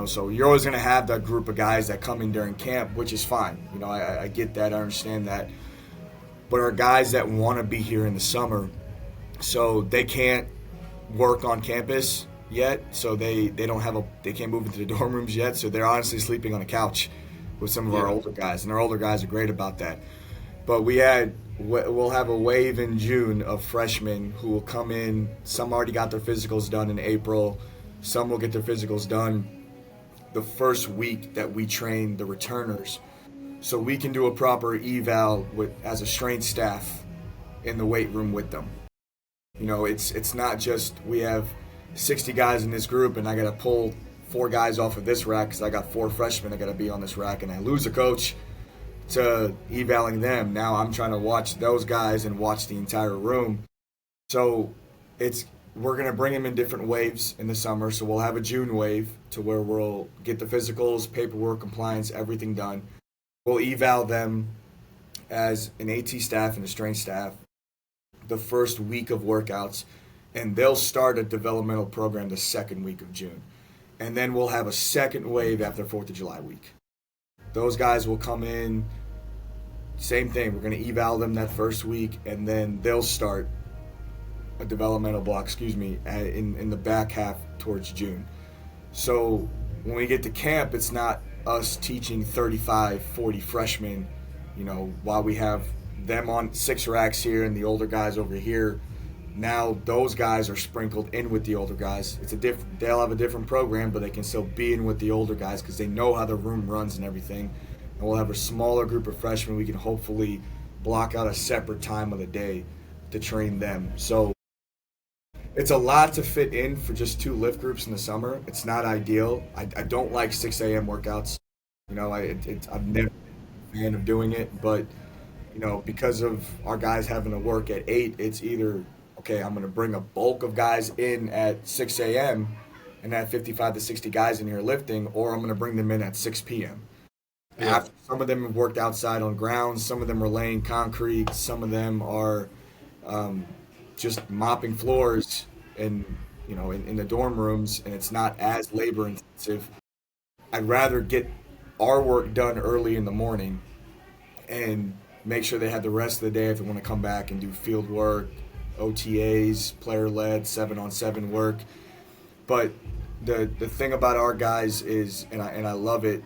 So you're always going to have that group of guys that come in during camp, which is fine. I get that. I understand that. But our guys that want to be here in the summer, so they can't work on campus yet, so they can't move into the dorm rooms yet, so they're honestly sleeping on a couch with some of our older guys, and our older guys are great about that. But we'll have a wave in June of freshmen who will come in. Some already got their physicals done in April. Some will get their physicals done the first week that we train the returners, so we can do a proper eval as a strength staff in the weight room with them. It's not just we have 60 guys in this group and I got to pull 4 guys off of this rack because I got 4 freshmen that got to be on this rack, and I lose a coach to evaling them. Now I'm trying to watch those guys and watch the entire room. So we're going to bring them in different waves in the summer. So we'll have a June wave to where we'll get the physicals, paperwork, compliance, everything done. We'll eval them as an AT staff and a strength staff the first week of workouts, and they'll start a developmental program the second week of June. And then we'll have a second wave after 4th of July week. Those guys will come in, same thing. We're going to eval them that first week, and then they'll start a developmental block, in the back half towards June. So when we get to camp, it's not us teaching 35, 40 freshmen, while we have them on 6 racks here and the older guys over here. Now those guys are sprinkled in with the older guys. They'll have a different program, but they can still be in with the older guys because they know how the room runs and everything. And we'll have a smaller group of freshmen. We can hopefully block out a separate time of the day to train them. So it's a lot to fit in for just 2 lift groups in the summer. It's not ideal. I don't like 6 a.m. workouts. I've never been a fan of doing it, but because of our guys having to work at 8, it's either, okay, I'm going to bring a bulk of guys in at 6 a.m. and have 55 to 60 guys in here lifting, or I'm going to bring them in at 6 p.m. Yeah. After some of them have worked outside on grounds, some of them are laying concrete, some of them are just mopping floors and in the dorm rooms, and it's not as labor intensive. I'd rather get our work done early in the morning and make sure they have the rest of the day if they want to come back and do field work, OTAs, player-led, 7-on-7 work. But the thing about our guys is, and I love it,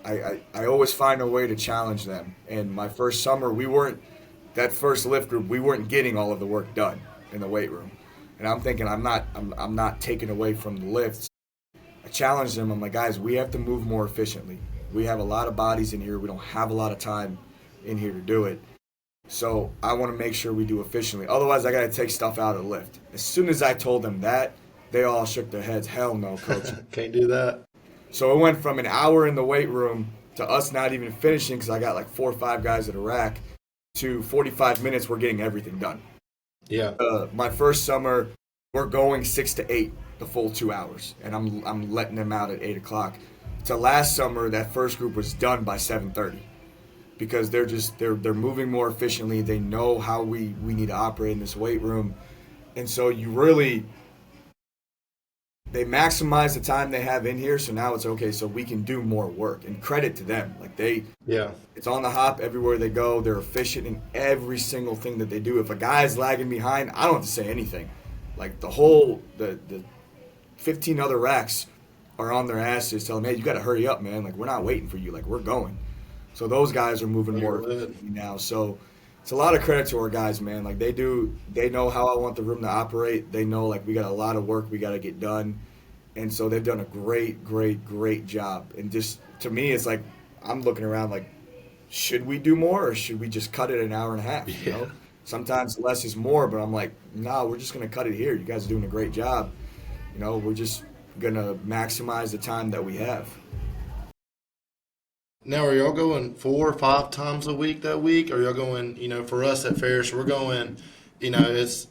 I always find a way to challenge them. And my first summer, that first lift group, we weren't getting all of the work done in the weight room. And I'm thinking I'm not taking away from the lifts. I challenged them. I'm like, guys, we have to move more efficiently. We have a lot of bodies in here. We don't have a lot of time in here to do it. So I want to make sure we do efficiently. Otherwise, I got to take stuff out of the lift. As soon as I told them that, they all shook their heads. Hell no, coach. Can't do that. So it went from an hour in the weight room to us not even finishing because I got like 4 or 5 guys at a rack to 45 minutes, we're getting everything done. Yeah. My first summer, we're going 6 to 8, the full 2 hours, and I'm letting them out at 8 o'clock. To last summer, that first group was done by 7:30 because they're moving more efficiently. They know how we need to operate in this weight room, and so they maximize the time they have in here. So now it's okay. So we can do more work, and credit to them. It's on the hop everywhere they go. They're efficient in every single thing that they do. If a guy's lagging behind, I don't have to say anything. Like the 15 other racks are on their asses telling them, hey, you got to hurry up, man. Like, we're not waiting for you. Like, we're going. So those guys are moving more efficiently now. So it's a lot of credit to our guys, man. Like, they know how I want the room to operate. They know, like, we got a lot of work we got to get done. And so they've done a great, great, great job. And just, to me, it's like, I'm looking around like, should we do more or should we just cut it an hour and a half, you know? Sometimes less is more, but I'm like, no, we're just going to cut it here. You guys are doing a great job. We're just going to maximize the time that we have. Now, are y'all going 4 or 5 times a week that week? Or y'all going, for us at Ferris, we're going, it's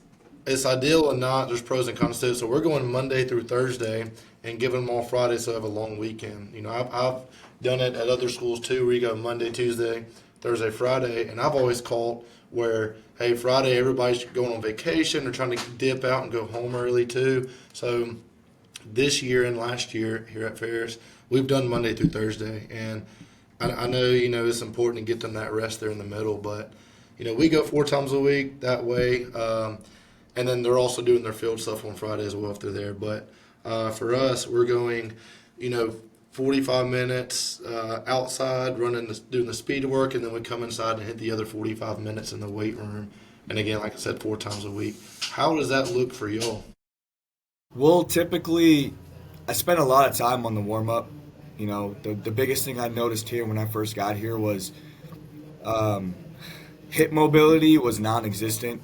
ideal and not. There's pros and cons to it. So we're going Monday through Thursday and giving them all Friday so they have a long weekend. I've done it at other schools too where you go Monday, Tuesday, Thursday, Friday, and I've always called where, hey, Friday everybody's going on vacation, they're trying to dip out and go home early too. So this year and last year here at Ferris, we've done Monday through Thursday, and I know it's important to get them that rest there in the middle, but we go 4 times a week that way, and then they're also doing their field stuff on Friday as well if they're there. But for us, we're going 45 minutes outside doing the speed work, and then we come inside and hit the other 45 minutes in the weight room. And again, like I said, 4 times a week. How does that look for y'all? Well, typically, I spent a lot of time on the warm-up. The biggest thing I noticed here when I first got here was hip mobility was non-existent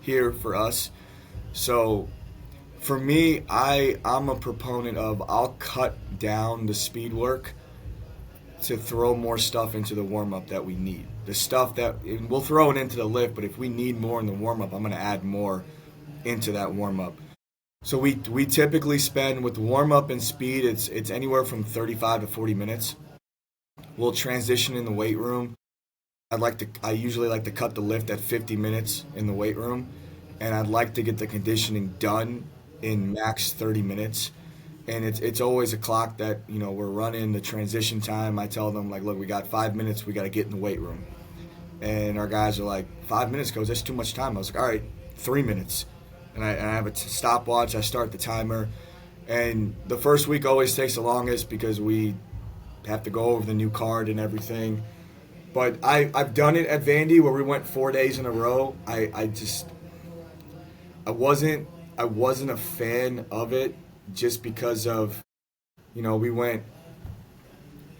here for us. So for me, I'm a proponent of I'll cut down the speed work to throw more stuff into the warm-up that we need. The stuff that we'll throw it into the lift, but if we need more in the warm-up, I'm going to add more into that warm-up. So we typically spend with warm-up and speed, it's anywhere from 35 to 40 minutes. We'll transition in the weight room. I usually like to cut the lift at 50 minutes in the weight room, and I'd like to get the conditioning done in max 30 minutes. And it's always a clock that, we're running the transition time. I tell them, like, look, we got 5 minutes, we got to get in the weight room. And our guys are like, 5 minutes, Coach, that's too much time. I was like, all right, 3 minutes. And I have a stopwatch, I start the timer. And the first week always takes the longest because we have to go over the new card and everything. But I've done it at Vandy where we went 4 days in a row. I wasn't a fan of it just because of, we went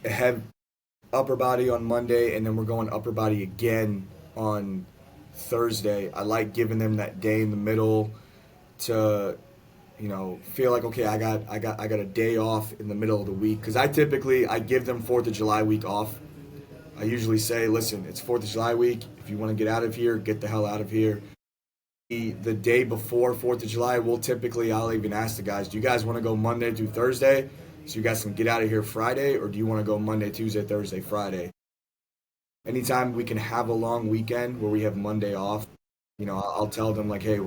ahead upper body on Monday and then we're going upper body again on Thursday. I like giving them that day in the middle to, feel like, okay, I got a day off in the middle of the week. Because I give them 4th of July week off. I usually say, listen, it's 4th of July week. If you want to get out of here, get the hell out of here. The day before 4th of July, I'll even ask the guys, do you guys want to go Monday through Thursday so you guys can get out of here Friday, or do you want to go Monday, Tuesday, Thursday, Friday? Anytime we can have a long weekend where we have Monday off, I'll tell them, like, hey,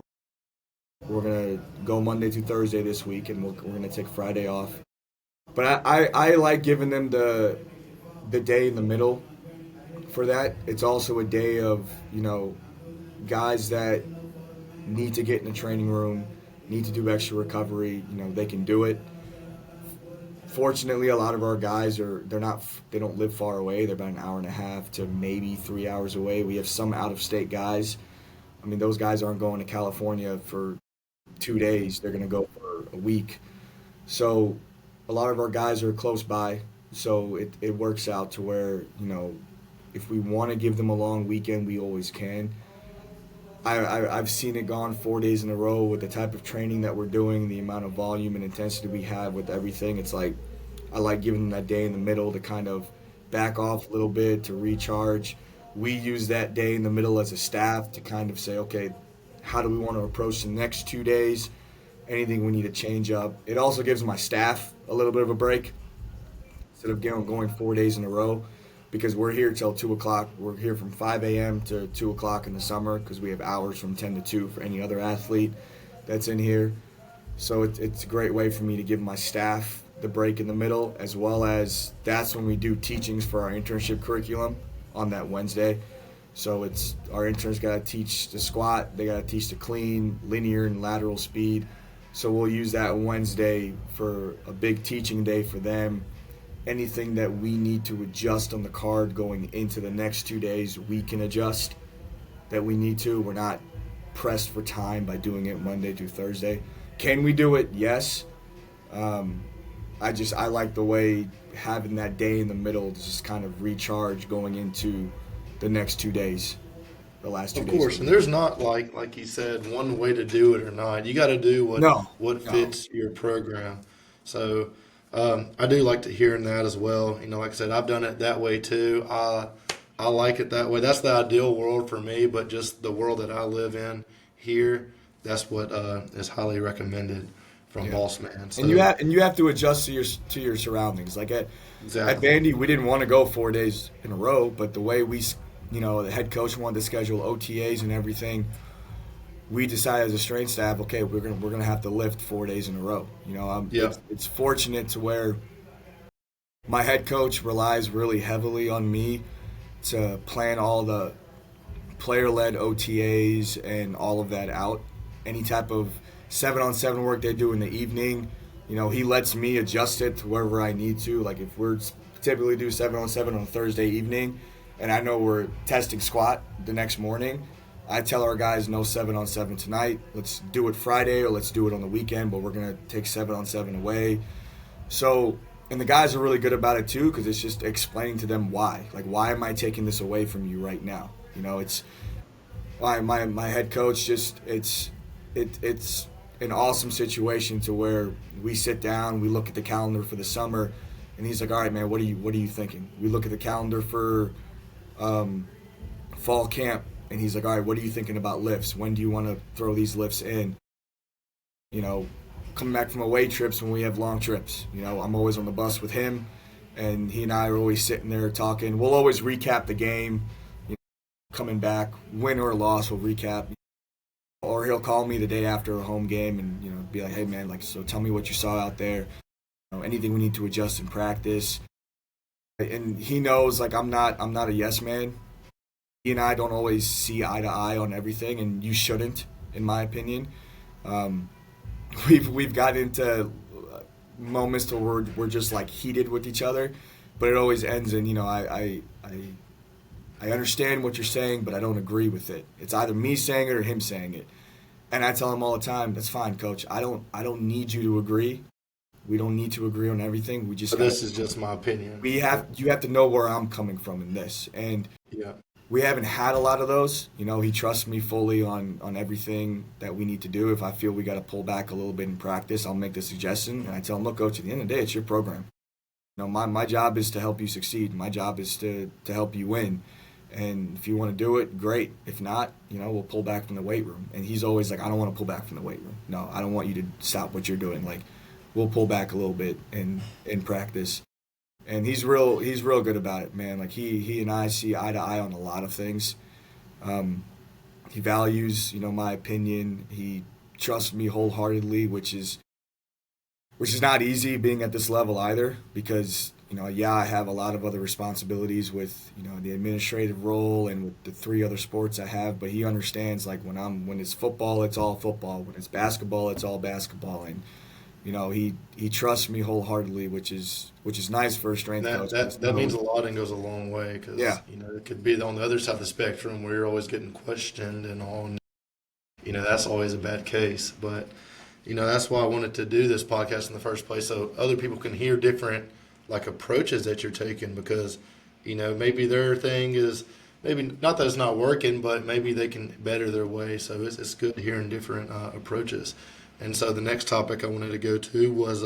we're going to go Monday through Thursday this week, and we're going to take Friday off. But I like giving them the day in the middle for that. It's also a day of, guys that need to get in the training room, need to do extra recovery, they can do it. Fortunately, a lot of our guys they don't live far away. They're about an hour and a half to maybe 3 hours away. We have some out-of-state guys. I mean, those guys aren't going to California for 2 days. They're going to go for a week. So a lot of our guys are close by. So it works out to where, if we want to give them a long weekend, we always can. I've seen it gone 4 days in a row with the type of training that we're doing, the amount of volume and intensity we have with everything. It's like I like giving them that day in the middle to kind of back off a little bit, to recharge. We use that day in the middle as a staff to kind of say, okay, how do we want to approach the next 2 days? Anything we need to change up. It also gives my staff a little bit of a break instead of going 4 days in a row, because we're here till 2 o'clock. We're here from 5 a.m. to 2 o'clock in the summer because we have hours from 10 to 2 for any other athlete that's in here. So it's a great way for me to give my staff the break in the middle, as well as that's when we do teachings for our internship curriculum on that Wednesday. So it's our interns got to teach the squat, they got to teach the clean, linear, and lateral speed. So we'll use that Wednesday for a big teaching day for them. Anything that we need to adjust on the card going into the next 2 days, we can adjust that we need to. We're not pressed for time by doing it Monday through Thursday. Can we do it? Yes. I like the way having that day in the middle to just kind of recharge going into the next 2 days, the last 2 days. Of course, and there's not like you said, one way to do it or not. You got to do what fits your program. So I do like to hearing that as well. Like I said, I've done it that way too. I like it that way. That's the ideal world for me, but just the world that I live in here, that's what is highly recommended from Boss Man. So, and you have to adjust to your surroundings. Like at Vandy, we didn't want to go 4 days in a row, but the way we the head coach wanted to schedule OTAs and everything, we decided as a strength staff, okay, we're gonna have to lift 4 days in a row. It's fortunate to where my head coach relies really heavily on me to plan all the player-led OTAs and all of that out. Any type of 7-on-7 work they do in the evening, he lets me adjust it to wherever I need to. Like if we're typically do 7-on-7 on a Thursday evening, and I know we're testing squat the next morning, I tell our guys no 7-on-7 tonight. Let's do it Friday or let's do it on the weekend, but we're gonna take 7-on-7 away. So, and the guys are really good about it too, because it's just explaining to them why. Like, why am I taking this away from you right now? It's why my head coach just it's an awesome situation to where we sit down, we look at the calendar for the summer, and he's like, all right, man, what are you thinking? We look at the calendar for fall camp, and he's like, all right, what are you thinking about lifts? When do you want to throw these lifts in? Coming back from away trips when we have long trips. I'm always on the bus with him, and he and I are always sitting there talking. We'll always recap the game. Coming back, win or loss, we'll recap. Or he'll call me the day after a home game and be like, hey man, so tell me what you saw out there. Anything we need to adjust in practice. And he knows I'm not a yes man. He and I don't always see eye to eye on everything, and you shouldn't, in my opinion. We've got into moments to where we're just heated with each other, but it always ends in I understand what you're saying, but I don't agree with it. It's either me saying it or him saying it. And I tell him all the time, that's fine, coach. I don't need you to agree. We don't need to agree on everything. We just this is just my opinion. You have to know where I'm coming from in this. And we haven't had a lot of those. He trusts me fully on everything that we need to do. If I feel we got to pull back a little bit in practice, I'll make the suggestion. And I tell him, look, coach, at the end of the day, it's your program. My job is to help you succeed. My job is to help you win. And if you want to do it, great. If not, we'll pull back from the weight room. And he's always like, I don't want to pull back from the weight room. No, I don't want you to stop what you're doing. We'll pull back a little bit in practice. And he's real good about it, man. He and I see eye to eye on a lot of things. He values, my opinion. He trusts me wholeheartedly, which is not easy being at this level either, because I have a lot of other responsibilities with, the administrative role and with the 3 other sports I have, but he understands when it's football, it's all football. When it's basketball, it's all basketball. And, he trusts me wholeheartedly, which is nice for a strength coach. That means a lot and goes a long way, because, it could be on the other side of the spectrum where you're always getting questioned and all. That's always a bad case. But, that's why I wanted to do this podcast in the first place, so other people can hear different approaches that you're taking, because maybe their thing is maybe not that it's not working, but maybe they can better their way. So it's good hearing different approaches. And so the next topic I wanted to go to was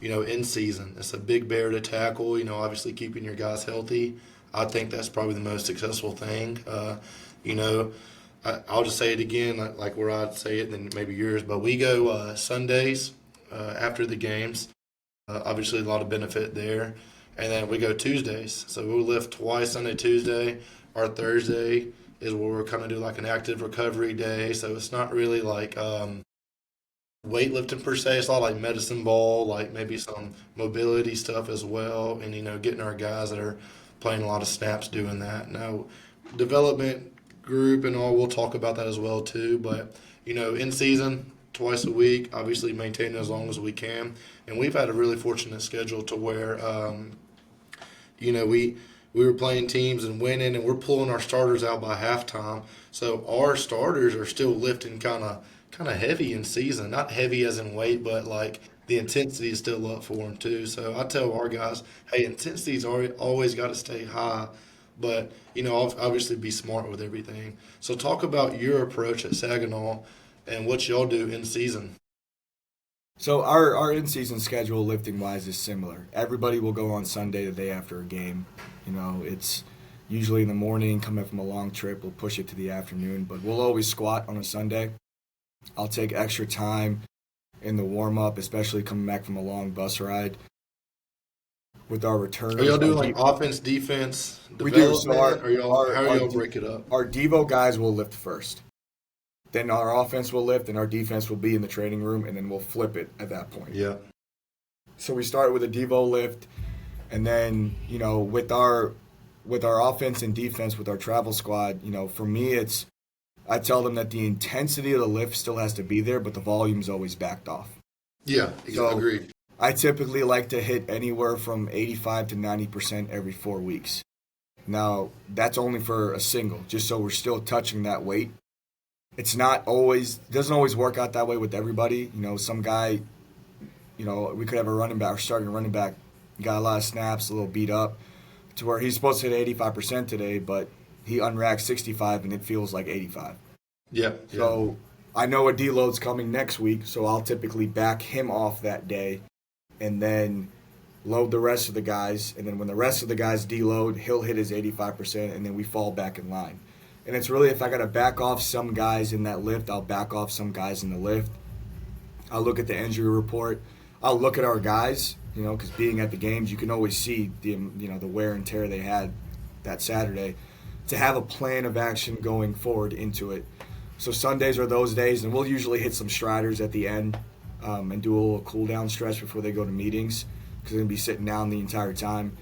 in season. It's a big bear to tackle. Obviously keeping your guys healthy. I think that's probably the most successful thing. I'll just say it again, like where I'd say it, and then maybe yours. But we go Sundays after the games. Obviously, a lot of benefit there. And then we go Tuesdays. So we'll lift twice, Sunday, Tuesday. Our Thursday is where we're kind of do an active recovery day. So it's not really weightlifting per se. It's a lot medicine ball, maybe some mobility stuff as well. And, getting our guys that are playing a lot of snaps doing that. Now, development group and all, we'll talk about that as well too. But, in season, twice a week, obviously maintain it as long as we can. And we've had a really fortunate schedule to where, we were playing teams and winning, and we're pulling our starters out by halftime. So our starters are still lifting kind of heavy in season. Not heavy as in weight, but the intensity is still up for them too. So I tell our guys, hey, intensity's always got to stay high. But, obviously be smart with everything. So talk about your approach at Saginaw and what y'all do in season. So our in-season schedule, lifting-wise, is similar. Everybody will go on Sunday, the day after a game. It's usually in the morning, coming from a long trip, we'll push it to the afternoon. But we'll always squat on a Sunday. I'll take extra time in the warm-up, especially coming back from a long bus ride. with our Are returners. y'all doing like offense, defense, We do. So development, or y'all, how do y'all break it up? Our Devo guys will lift first. Then our offense will lift, and our defense will be in the training room, and then we'll flip it at that point. Yeah. So we start with a Devo lift, and then with our offense and defense, with our travel squad, for me I tell them that the intensity of the lift still has to be there, but the volume's always backed off. Yeah, So agreed. I typically like to hit anywhere from 85 to 90% every 4 weeks. Now, that's only for a single, just so we're still touching that weight. It doesn't always work out that way with everybody. Some guy, we could have a running back or starting running back, got a lot of snaps, a little beat up, to where he's supposed to hit 85% today, but he unracked 65 and it feels like 85. Yeah. So I know a deload's coming next week, so I'll typically back him off that day and then load the rest of the guys. And then when the rest of the guys deload, he'll hit his 85% and then we fall back in line. And it's really, if I got to back off some guys in that lift, I'll back off some guys in the lift. I'll look at the injury report. I'll look at our guys, because being at the games, you can always see the wear and tear they had that Saturday, to have a plan of action going forward into it. So Sundays are those days, and we'll usually hit some striders at the end and do a little cool down stretch before they go to meetings, because they're going to be sitting down the entire time.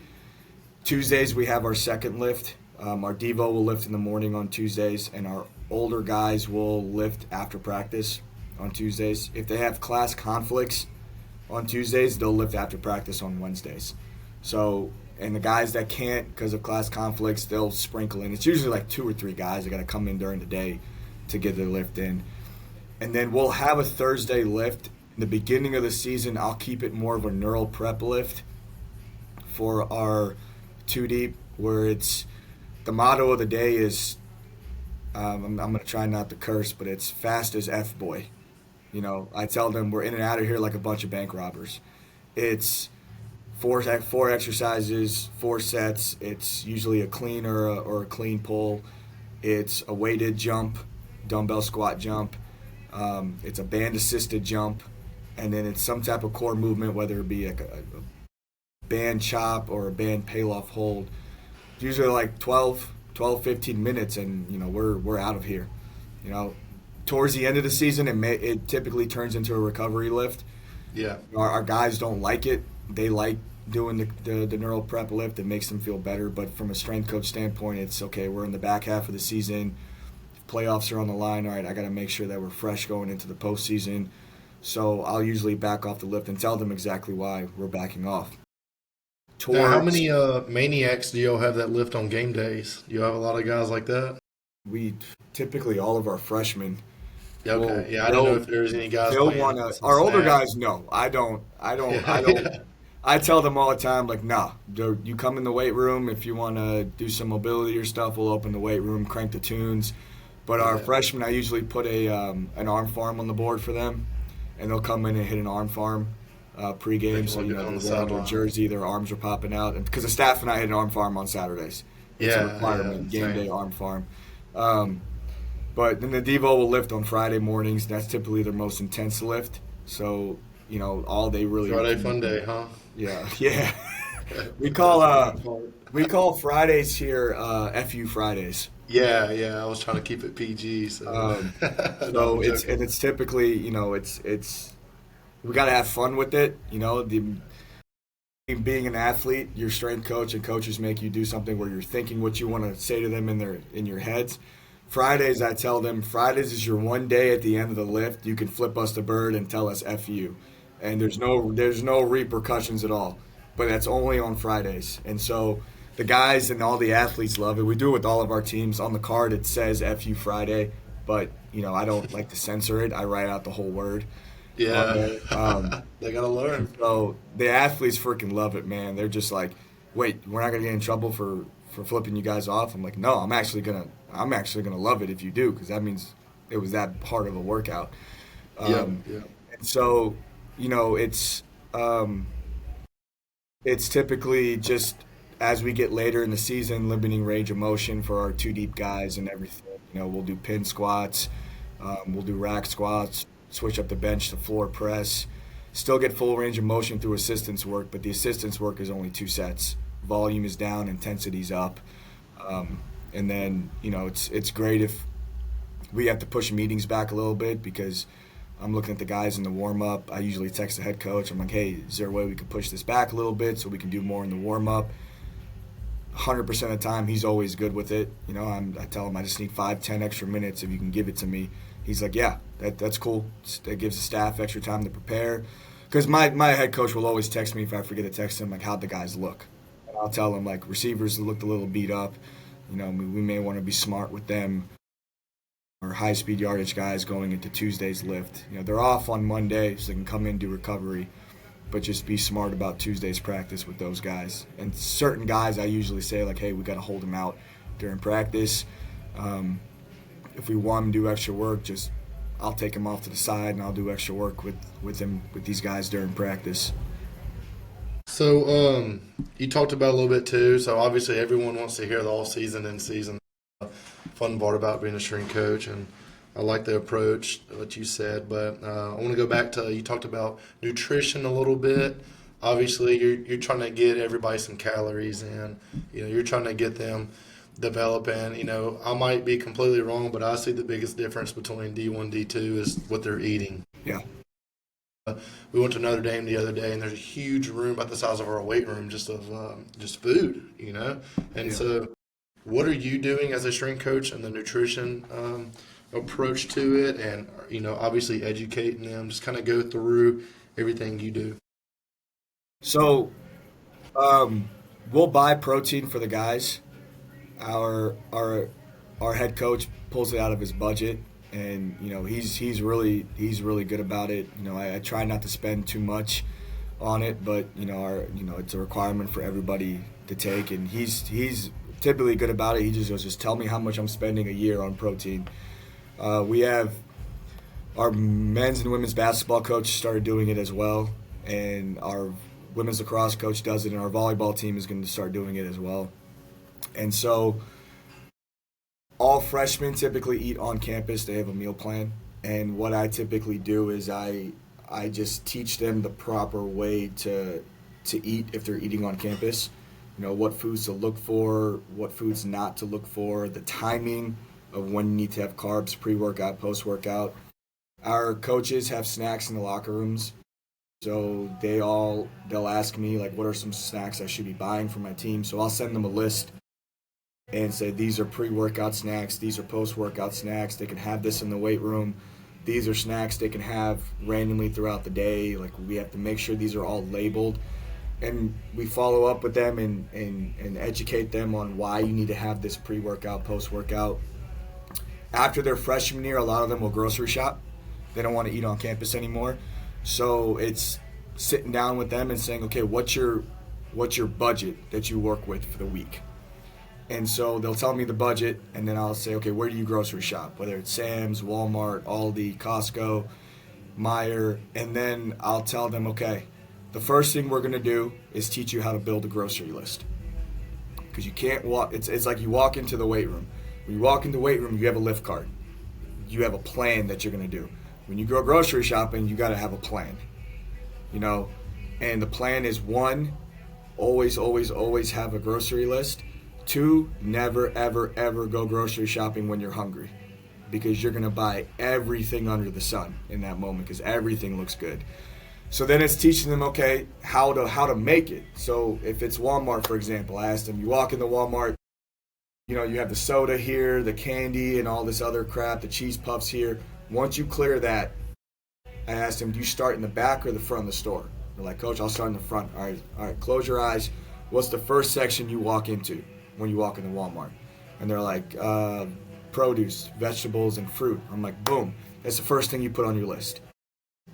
Tuesdays we have our second lift. Our Devo will lift in the morning on Tuesdays, and our older guys will lift after practice on Tuesdays. If they have class conflicts on Tuesdays, they'll lift after practice on Wednesdays. So, and the guys that can't because of class conflicts, they'll sprinkle in. It's usually like 2 or 3 guys that got to come in during the day to get their lift in. And then we'll have a Thursday lift. In the beginning of the season, I'll keep it more of a neural prep lift for our 2 deep, where it's the motto of the day is, I'm going to try not to curse, but it's fast as F-boy. I tell them we're in and out of here like a bunch of bank robbers. It's four exercises, 4 sets. It's usually a clean or a clean pull. It's a weighted jump, dumbbell squat jump. It's a band-assisted jump. And then it's some type of core movement, whether it be a band chop or a band peel-off hold. It's usually like 12, 15 minutes, and, we're out of here. Towards the end of the season, it typically turns into a recovery lift. Yeah. Our guys don't like it. They like doing the neural prep lift. It makes them feel better. But from a strength coach standpoint, it's okay. We're in the back half of the season. Playoffs are on the line. All right, I got to make sure that we're fresh going into the postseason. So I'll usually back off the lift and tell them exactly why we're backing off. Now, how many maniacs do y'all have that lift on game days? Do you have a lot of guys like that? We typically, all of our freshmen. Yeah, okay. I don't know if there's any guys. They'll want to. Our older guys, no. I don't. I tell them all the time, like, nah. You come in the weight room if you want to do some mobility or stuff. We'll open the weight room, crank the tunes. But our freshmen, I usually put an arm farm on the board for them, and they'll come in and hit an arm farm pregame. So they're wearing their jersey, their arms are popping out, and because the staff and I hit an arm farm on Saturdays. It's a requirement, game day arm farm. But then the Devo will lift on Friday mornings. That's typically their most intense lift. So, all they really Friday fun day, huh? Yeah. we call Fridays here FU Fridays. Yeah. I was trying to keep it PG. So, so it's typically it's we got to have fun with it. Being an athlete, your strength coach and coaches make you do something where you're thinking what you want to say to them in your heads. Fridays, I tell them, Fridays is your one day at the end of the lift. You can flip us the bird and tell us F you. And there's no repercussions at all. But that's only on Fridays. And so the guys and all the athletes love it. We do it with all of our teams. On the card, it says F you Friday. But, I don't like to censor it. I write out the whole word. Yeah. They got to learn. So the athletes freaking love it, man. They're just like, wait, we're not going to get in trouble for flipping you guys off. I'm like, no, I'm actually gonna love it if you do, because that means it was that part of a workout. And so, it's typically just as we get later in the season, limiting range of motion for our 2 deep guys and everything. We'll do pin squats, we'll do rack squats, switch up the bench to floor press. Still get full range of motion through assistance work, but the assistance work is only 2 sets. Volume is down, intensity's up. And then, it's great if we have to push meetings back a little bit because I'm looking at the guys in the warm-up. I usually text the head coach. I'm like, hey, is there a way we could push this back a little bit so we can do more in the warm-up? 100% of the time, he's always good with it. I tell him I just need 5-10 extra minutes if you can give it to me. He's like, yeah, that's cool. That gives the staff extra time to prepare. Because my head coach will always text me if I forget to text him, like, how'd the guys look? And I'll tell him, like, receivers looked a little beat up. We may want to be smart with them. Our high-speed yardage guys going into Tuesday's lift. They're off on Monday, so they can come in and do recovery. But just be smart about Tuesday's practice with those guys. And certain guys, I usually say, like, hey, we got to hold them out during practice. If we want them to do extra work, I'll take them off to the side and I'll do extra work with these guys during practice. So you talked about a little bit too. So obviously everyone wants to hear the all season and season fun part about being a strength coach, and I like the approach what you said. But I want to go back to you talked about nutrition a little bit. Obviously you're trying to get everybody some calories in. You're trying to get them developing. I might be completely wrong, but I see the biggest difference between D1, D2 is what they're eating. Yeah. We went to Notre Dame the other day, and there's a huge room about the size of our weight room just of food, And so what are you doing as a strength coach and the nutrition approach to it, and, obviously educating them? Just kind of go through everything you do. So we'll buy protein for the guys. Our head coach pulls it out of his budget, and he's really good about it. I try not to spend too much on it, but it's a requirement for everybody to take, and he's typically good about it. He just goes, just tell me how much I'm spending a year on protein. We have our men's and women's basketball coach started doing it as well, and our women's lacrosse coach does it, and our volleyball team is going to start doing it as well. And so all freshmen typically eat on campus. They have a meal plan. And what I typically do is I just teach them the proper way to eat if they're eating on campus. What foods to look for, what foods not to look for, the timing of when you need to have carbs, pre-workout, post-workout. Our coaches have snacks in the locker rooms. So they'll ask me, like, what are some snacks I should be buying for my team? So I'll send them a list and say, these are pre-workout snacks, these are post-workout snacks, they can have this in the weight room, these are snacks they can have randomly throughout the day. Like, we have to make sure these are all labeled, and we follow up with them and educate them on why you need to have this pre-workout, post-workout. After their freshman year, a lot of them will grocery shop. They don't want to eat on campus anymore, so it's sitting down with them and saying, okay, what's your budget that you work with for the week? And so they'll tell me the budget, and then I'll say, okay, where do you grocery shop? Whether it's Sam's, Walmart, Aldi, Costco, Meijer, and then I'll tell them, okay, the first thing we're going to do is teach you how to build a grocery list. Because you can't walk, it's like you walk into the weight room. When you walk into the weight room, you have a lift cart. You have a plan that you're going to do. When you go grocery shopping, you got to have a plan. And the plan is 1, always have a grocery list. 2, never, ever, ever go grocery shopping when you're hungry, because you're going to buy everything under the sun in that moment because everything looks good. So then it's teaching them, okay, how to make it. So if it's Walmart, for example, I asked them, you walk into Walmart, you have the soda here, the candy, and all this other crap, the cheese puffs here. Once you clear that, I asked them, do you start in the back or the front of the store? They're like, Coach, I'll start in the front. All right, close your eyes. What's the first section you walk into when you walk into Walmart? And they're like, produce, vegetables, and fruit. I'm like, boom, that's the first thing you put on your list,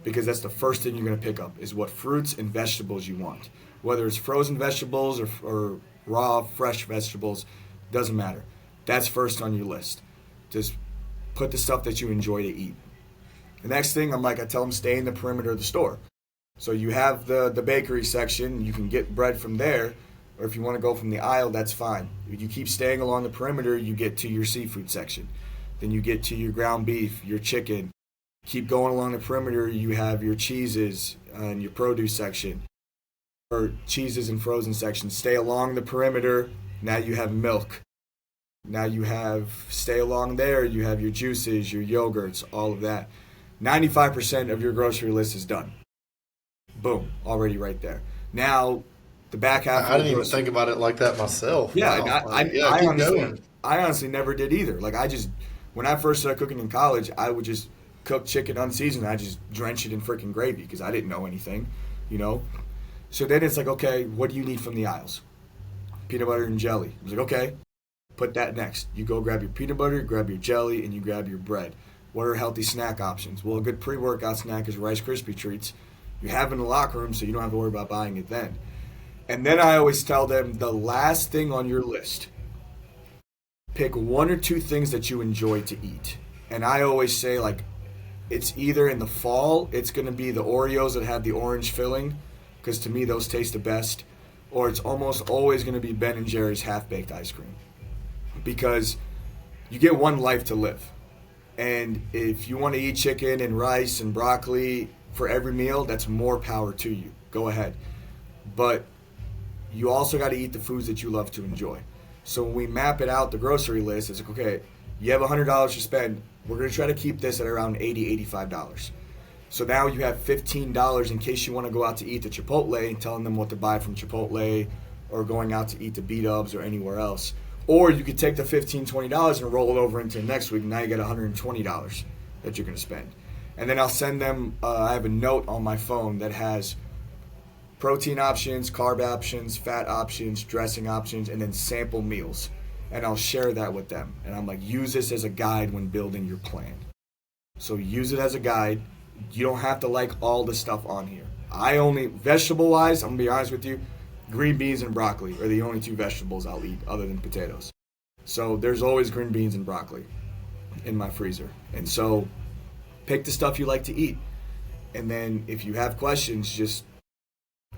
because that's the first thing you're going to pick up is what fruits and vegetables you want. Whether it's frozen vegetables or raw, fresh vegetables, doesn't matter. That's first on your list. Just put the stuff that you enjoy to eat. The next thing, I tell them, stay in the perimeter of the store. So you have the bakery section, you can get bread from there, or if you want to go from the aisle, that's fine. If you keep staying along the perimeter, you get to your seafood section. Then you get to your ground beef, your chicken, Keep going along the perimeter, you have your cheeses and your produce section, or cheeses and frozen section. Stay along the perimeter, now you have milk. Now you have, stay along there, you have your juices, your yogurts, all of that. 95% of your grocery list is done. Boom, already right there. Now, the back half. I didn't even think about it like that myself. Yeah, Wow. and I honestly never did either. Like when I first started cooking in college, I would just cook chicken unseasoned. I just drench it in freaking gravy because I didn't know anything, you know. So then it's like, okay, what do you need from the aisles? Peanut butter and jelly. I was like, okay, put that next. You go grab your peanut butter, grab your jelly, and you grab your bread. What are healthy snack options? Well, a good pre-workout snack is Rice Krispie treats. You have in the locker room, so you don't have to worry about buying it then. And then I always tell them the last thing on your list, pick one or two things that you enjoy to eat. And I always say, like, it's either in the fall, it's going to be the Oreos that have the orange filling, because to me those taste the best, or it's almost always going to be Ben and Jerry's half-baked ice cream. Because you get one life to live. And if you want to eat chicken and rice and broccoli for every meal, that's more power to you. Go ahead. But you also got to eat the foods that you love to enjoy. So when we map it out, the grocery list, it's like, okay, you have $100 to spend. We're going to try to keep this at around $80, $85. So now you have $15 in case you want to go out to eat at Chipotle and telling them what to buy from Chipotle, or going out to eat the B-Dubs or anywhere else. Or you could take the $15, $20 and roll it over into next week. Now you get $120 that you're going to spend. And then I'll send them, I have a note on my phone that has protein options, carb options, fat options, dressing options, and then sample meals. And I'll share that with them. And I'm like, use this as a guide when building your plan. So use it as a guide. You don't have to like all the stuff on here. I only, vegetable-wise, I'm going to be honest with you, green beans and broccoli are the only two vegetables I'll eat other than potatoes. So there's always green beans and broccoli in my freezer. And so pick the stuff you like to eat. And then if you have questions, just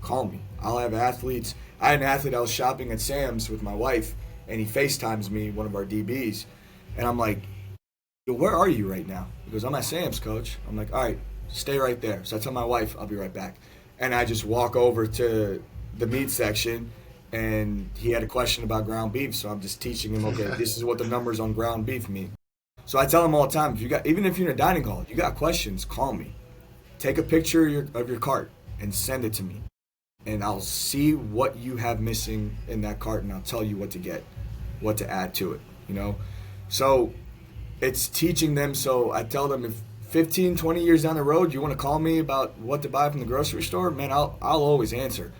call me. I'll have athletes. I had an athlete, I was shopping at Sam's with my wife, and he FaceTimes me, one of our DBs. And I'm like, yo, where are you right now? He goes, I'm at Sam's, coach. I'm like, all right, stay right there. So I tell my wife, I'll be right back. And I just walk over to the meat section, and he had a question about ground beef. So I'm just teaching him, okay, this is what the numbers on ground beef mean. So I tell him all the time, even if you're in a dining hall, you got questions, call me. Take a picture of your cart and send it to me. And I'll see what you have missing in that cart, and I'll tell you what to get, what to add to it, you know? So it's teaching them. So I tell them, if 15, 20 years down the road, you want to call me about what to buy from the grocery store, man, I'll always answer.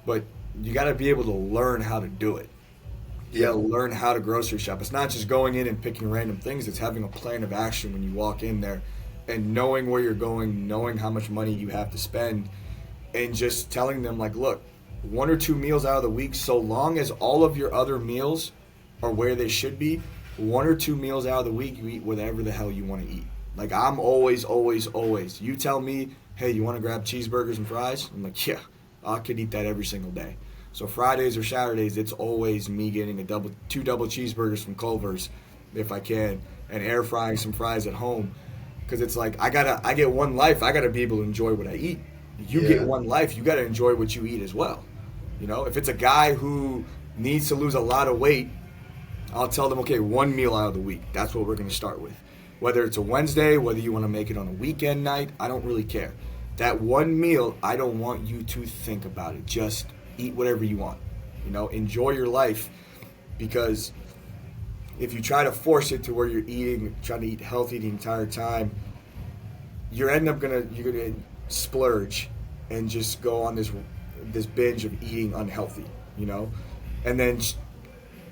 But you got to be able to learn how to do it. You got to learn how to grocery shop. It's not just going in and picking random things. It's having a plan of action when you walk in there, and knowing where you're going, knowing how much money you have to spend, and just telling them, like, look, one or two meals out of the week, so long as all of your other meals are where they should be, one or two meals out of the week, you eat whatever the hell you want to eat. Like, I'm always. You tell me, hey, you want to grab cheeseburgers and fries? I'm like, yeah, I could eat that every single day. So Fridays or Saturdays, it's always me getting two double cheeseburgers from Culver's if I can, and air frying some fries at home. Because it's like, I get one life. I got to be able to enjoy what I eat. You get one life. You got to enjoy what you eat as well. You know, if it's a guy who needs to lose a lot of weight, I'll tell them, okay, one meal out of the week. That's what we're going to start with. Whether it's a Wednesday, whether you want to make it on a weekend night, I don't really care. That one meal, I don't want you to think about it. Just eat whatever you want. You know, enjoy your life. Because if you try to force it to where you're trying to eat healthy the entire time, you're gonna splurge and just go on this binge of eating unhealthy, you know? And then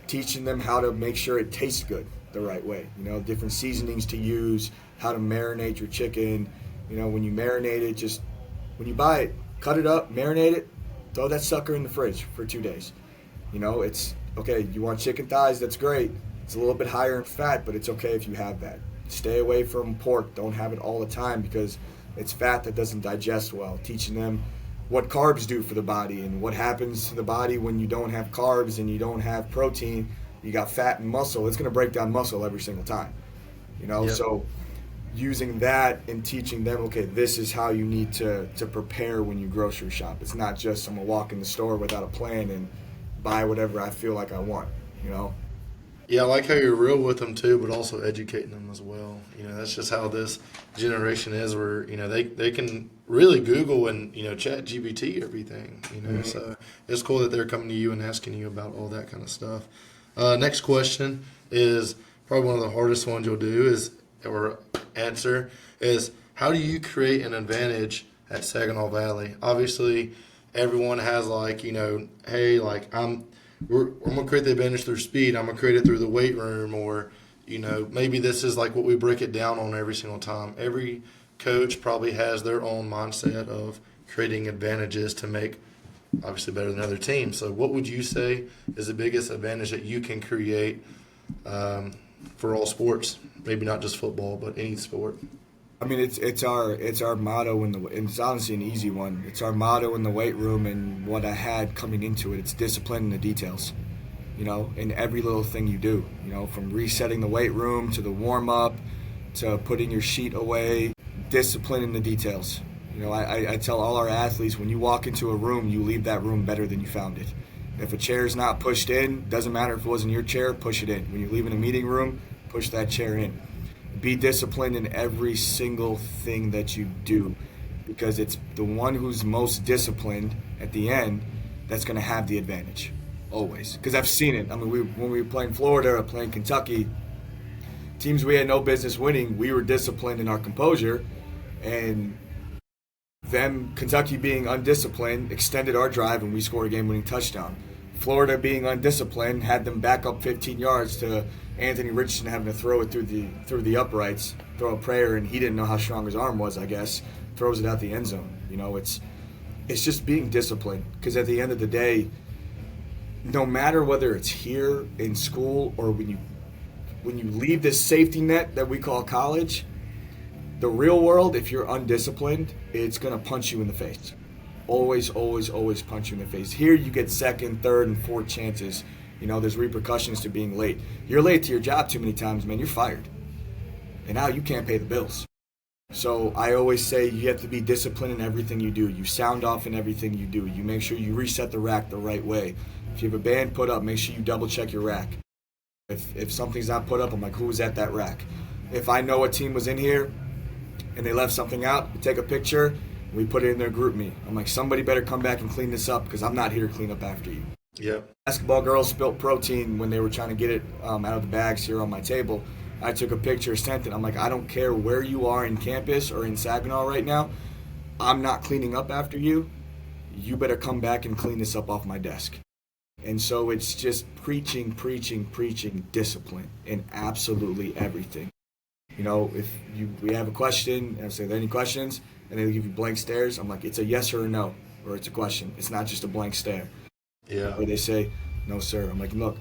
teaching them how to make sure it tastes good the right way, you know, different seasonings to use, how to marinate your chicken. You know, when you marinate it, just when you buy it, cut it up, marinate it, throw that sucker in the fridge for 2 days. You know, it's okay, you want chicken thighs, that's great. It's a little bit higher in fat, but it's okay if you have that. Stay away from pork. Don't have it all the time because it's fat that doesn't digest well. Teaching them what carbs do for the body and what happens to the body when you don't have carbs and you don't have protein. You got fat and muscle. It's going to break down muscle every single time. You know, so using that and teaching them, okay, this is how you need to prepare when you grocery shop. It's not just I'm going to walk in the store without a plan and buy whatever I feel like I want, you know? Yeah, I like how you're real with them too, but also educating them as well. That's just how this generation is, where they can really Google and Chat GPT everything. So it's cool that they're coming to you and asking you about all that kind of stuff. Next question is probably one of the hardest ones you'll do or answer is, how do you create an advantage at Saginaw Valley? Obviously, everyone has hey, I'm gonna create the advantage through speed. I'm gonna create it through the weight room, or maybe this is like what we break it down on every single time. Every coach probably has their own mindset of creating advantages to make obviously better than other teams. So what would you say is the biggest advantage that you can create for all sports? Maybe not just football, but any sport. I mean, it's our motto and it's honestly an easy one. It's our motto in the weight room, and what I had coming into it. It's discipline in the details. In every little thing you do. From resetting the weight room to the warm up to putting your sheet away. Discipline in the details. I tell all our athletes, when you walk into a room, you leave that room better than you found it. If a chair is not pushed in, doesn't matter if it wasn't your chair, push it in. When you're leaving a meeting room, push that chair in. Be disciplined in every single thing that you do, because it's the one who's most disciplined at the end that's going to have the advantage, always. Because I've seen it. I mean, when we were playing Florida or playing Kentucky, teams we had no business winning, we were disciplined in our composure, and them, Kentucky being undisciplined, extended our drive and we scored a game-winning touchdown. Florida being undisciplined had them back up 15 yards to Anthony Richardson having to throw it through the uprights, throw a prayer, and he didn't know how strong his arm was, I guess. Throws it out the end zone. It's just being disciplined, because at the end of the day, no matter whether it's here in school or when you leave this safety net that we call college, the real world, if you're undisciplined, it's going to punch you in the face. Always, always, always punch you in the face. Here you get second, third, and fourth chances. There's repercussions to being late. You're late to your job too many times, man, you're fired. And now you can't pay the bills. So I always say you have to be disciplined in everything you do. You sound off in everything you do. You make sure you reset the rack the right way. If you have a band put up, make sure you double check your rack. If something's not put up, I'm like, who was at that rack? If I know a team was in here and they left something out, we take a picture, we put it in their group me. I'm like, somebody better come back and clean this up, because I'm not here to clean up after you. Yeah. Basketball girls spilt protein when they were trying to get it out of the bags here on my table. I took a picture, sent it. I'm like, I don't care where you are in campus or in Saginaw right now. I'm not cleaning up after you. You better come back and clean this up off my desk. And so it's just preaching discipline in absolutely everything. If we have a question, and I say, are there any questions? And they give you blank stares. I'm like, it's a yes or a no, or it's a question. It's not just a blank stare. Yeah. Or they say, no, sir. I'm like, look,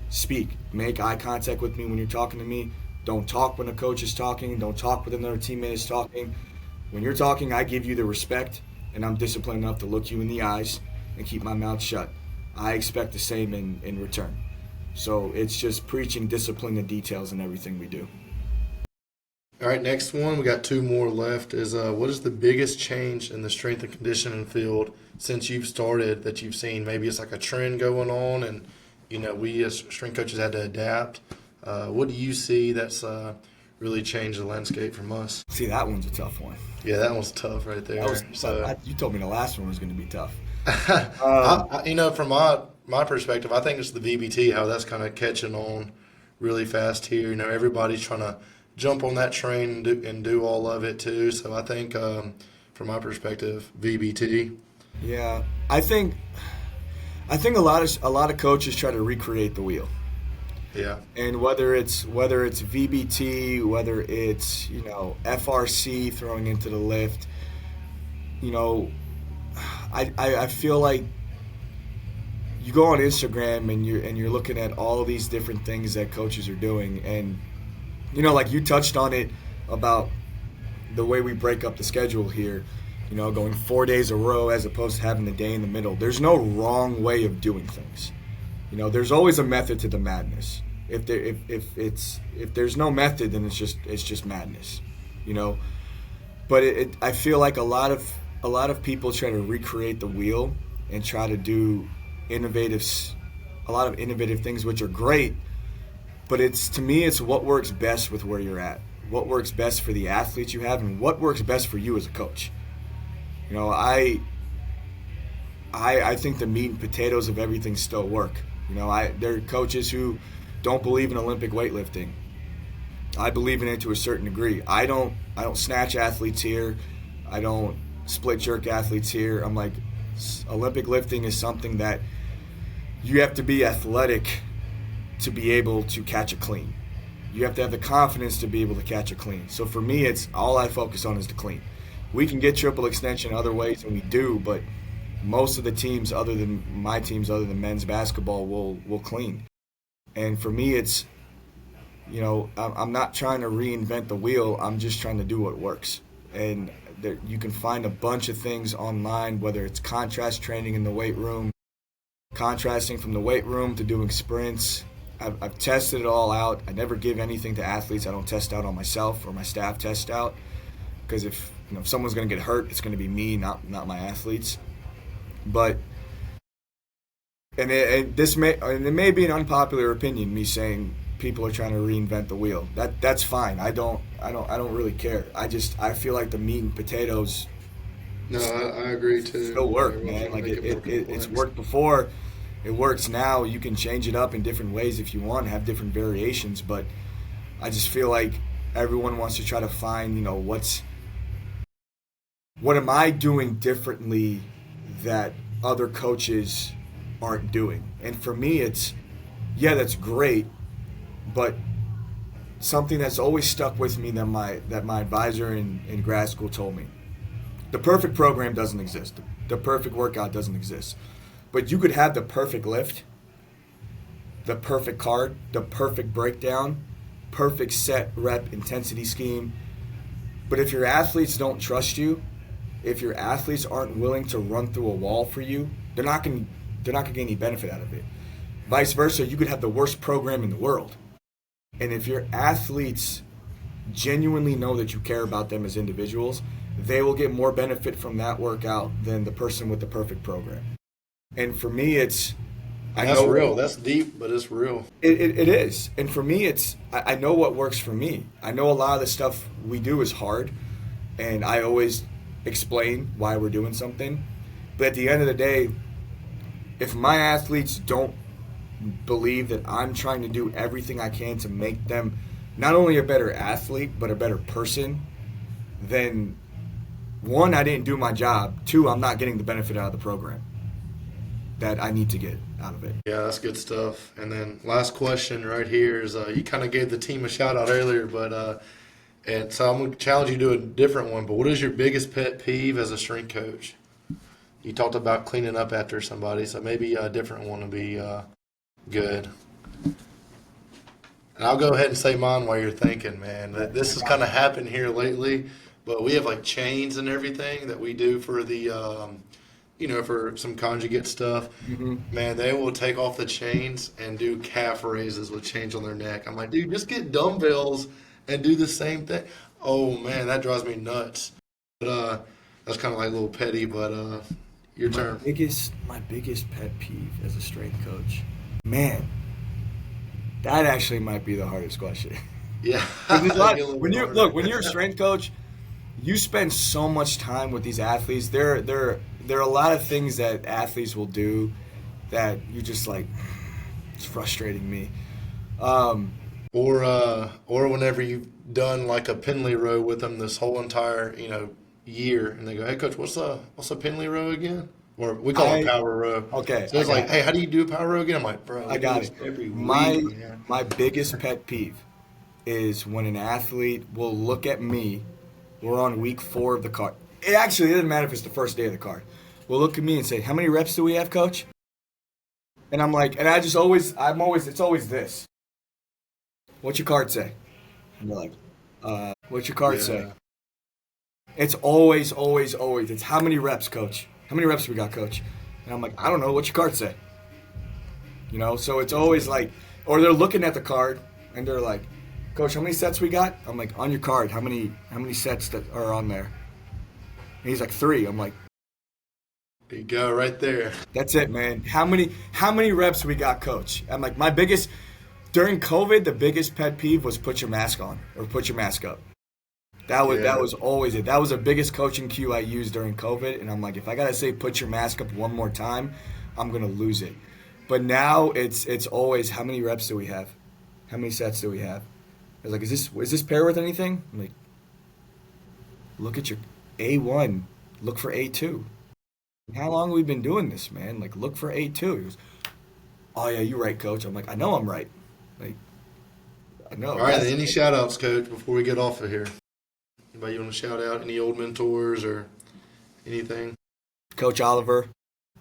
speak. Make eye contact with me when you're talking to me. Don't talk when a coach is talking. Don't talk when another teammate is talking. When you're talking, I give you the respect, and I'm disciplined enough to look you in the eyes and keep my mouth shut. I expect the same in return. So it's just preaching discipline and details in everything we do. All right, next one. We got two more left. Is what is the biggest change in the strength and conditioning field since you've started that you've seen? Maybe it's like a trend going on, and we as strength coaches had to adapt. What do you see that's really changed the landscape from us? See, that one's a tough one. Yeah, that one's tough right there. You told me the last one was going to be tough. From my perspective, I think it's the VBT, how that's kind of catching on really fast here. Everybody's trying to jump on that train and do all of it too. So I think, from my perspective, VBT. Yeah, I think a lot of coaches try to recreate the wheel. Yeah. And whether it's VBT, whether it's FRC throwing into the lift, I feel like you go on Instagram and you're looking at all these different things that coaches are doing, and like you touched on it about the way we break up the schedule here, going 4 days a row as opposed to having the day in the middle. There's no wrong way of doing things. There's always a method to the madness. If there's no method, then it's just madness, you know. But I feel like a lot of people try to recreate the wheel and try to do a lot of innovative things, which are great. But to me, it's what works best with where you're at, what works best for the athletes you have, and what works best for you as a coach. You know, I think the meat and potatoes of everything still work. You know, there are coaches who don't believe in Olympic weightlifting. I believe in it to a certain degree. I don't snatch athletes here. I don't split jerk athletes here. I'm like, Olympic lifting is something that you have to be athletic to be able to catch a clean. You have to have the confidence to be able to catch a clean. So for me, it's all I focus on is the clean. We can get triple extension other ways, and we do, but most of the teams, other than my teams, other than men's basketball, will clean. And for me, it's, you know, I'm not trying to reinvent the wheel. I'm just trying to do what works. And you can find a bunch of things online, whether it's contrast training in the weight room, contrasting from the weight room to doing sprints. I've tested it all out. I never give anything to athletes I don't test out on myself or my staff test out, because if someone's going to get hurt, it's going to be me, not my athletes. But and it may be an unpopular opinion, me saying people are trying to reinvent the wheel. That's fine. I don't really care. I feel like the meat and potatoes. No, I agree too. Still work, man. Like it's worked before. It works now. You can change it up in different ways if you want, have different variations. But I just feel like everyone wants to try to find, what am I doing differently that other coaches aren't doing? And for me, it's, yeah, that's great, but something that's always stuck with me that my advisor in grad school told me. The perfect program doesn't exist. The perfect workout doesn't exist. But you could have the perfect lift, the perfect card, the perfect breakdown, perfect set, rep, intensity scheme. But if your athletes don't trust you, if your athletes aren't willing to run through a wall for you, they're not going to get any benefit out of it. Vice versa, you could have the worst program in the world. And if your athletes genuinely know that you care about them as individuals, they will get more benefit from that workout than the person with the perfect program. And for me, it's... That's real. That's deep, but it's real. It is. And for me, it's... I know what works for me. I know a lot of the stuff we do is hard, and I always explain why we're doing something. But at the end of the day, if my athletes don't believe that I'm trying to do everything I can to make them not only a better athlete, but a better person, then one, I didn't do my job. Two, I'm not getting the benefit out of the program that I need to get out of it. Yeah, that's good stuff. And then last question right here is, you kind of gave the team a shout out earlier, but and so I'm going to challenge you to do a different one. But what is your biggest pet peeve as a strength coach? You talked about cleaning up after somebody, so maybe a different one would be good. And I'll go ahead and say mine while you're thinking, man. This has kind of happened here lately, but we have like chains and everything that we do for the for some conjugate stuff. Mm-hmm. Man, they will take off the chains and do calf raises with chains on their neck. I'm like, dude, just get dumbbells and do the same thing. Oh, man, that drives me nuts. But that's kind of like a little petty, but your turn. My biggest pet peeve as a strength coach. Man, that actually might be the hardest question. Yeah. When you're a strength coach, you spend so much time with these athletes. There are a lot of things that athletes will do that you're just like, it's frustrating me. Or whenever you've done like a Penley row with them this whole entire year, and they go, "Hey coach, what's a Penley row again?" Or we call it power row. Okay. So it's like, "Hey, how do you do a power row again?" I'm like, "Bro, I got it." Every week, my biggest pet peeve is when an athlete will look at me. We're on week 4 of the card. It doesn't matter if it's the first day of the card. Will look at me and say, "How many reps do we have, coach?" And I'm like, it's always this. What's your card say? And they're like, what's your card say? It's always, it's how many reps, coach? How many reps we got, coach? And I'm like, I don't know. What's your card say? So it's always like, Or they're looking at the card and they're like, Coach, how many sets we got? I'm like, on your card, how many sets that are on there? And he's like, 3. I'm like, There you go, right there. that's it, man. How many reps we got, Coach? I'm like, during COVID, the biggest pet peeve was put your mask on or put your mask up. That was always it. That was the biggest coaching cue I used during COVID. And I'm like, if I gotta say put your mask up one more time, I'm gonna lose it. But now it's always, how many reps do we have? How many sets do we have? I was like, is this pair with anything? I'm like, look at your A1. Look for A2. How long have we been doing this, man? Like, look for A2. He goes, oh yeah, you're right, Coach. I'm like, I know I'm right. Like, I know. All right, any shout outs, Coach, before we get off of here? Anybody you want to shout out? Any old mentors or anything? Coach Oliver,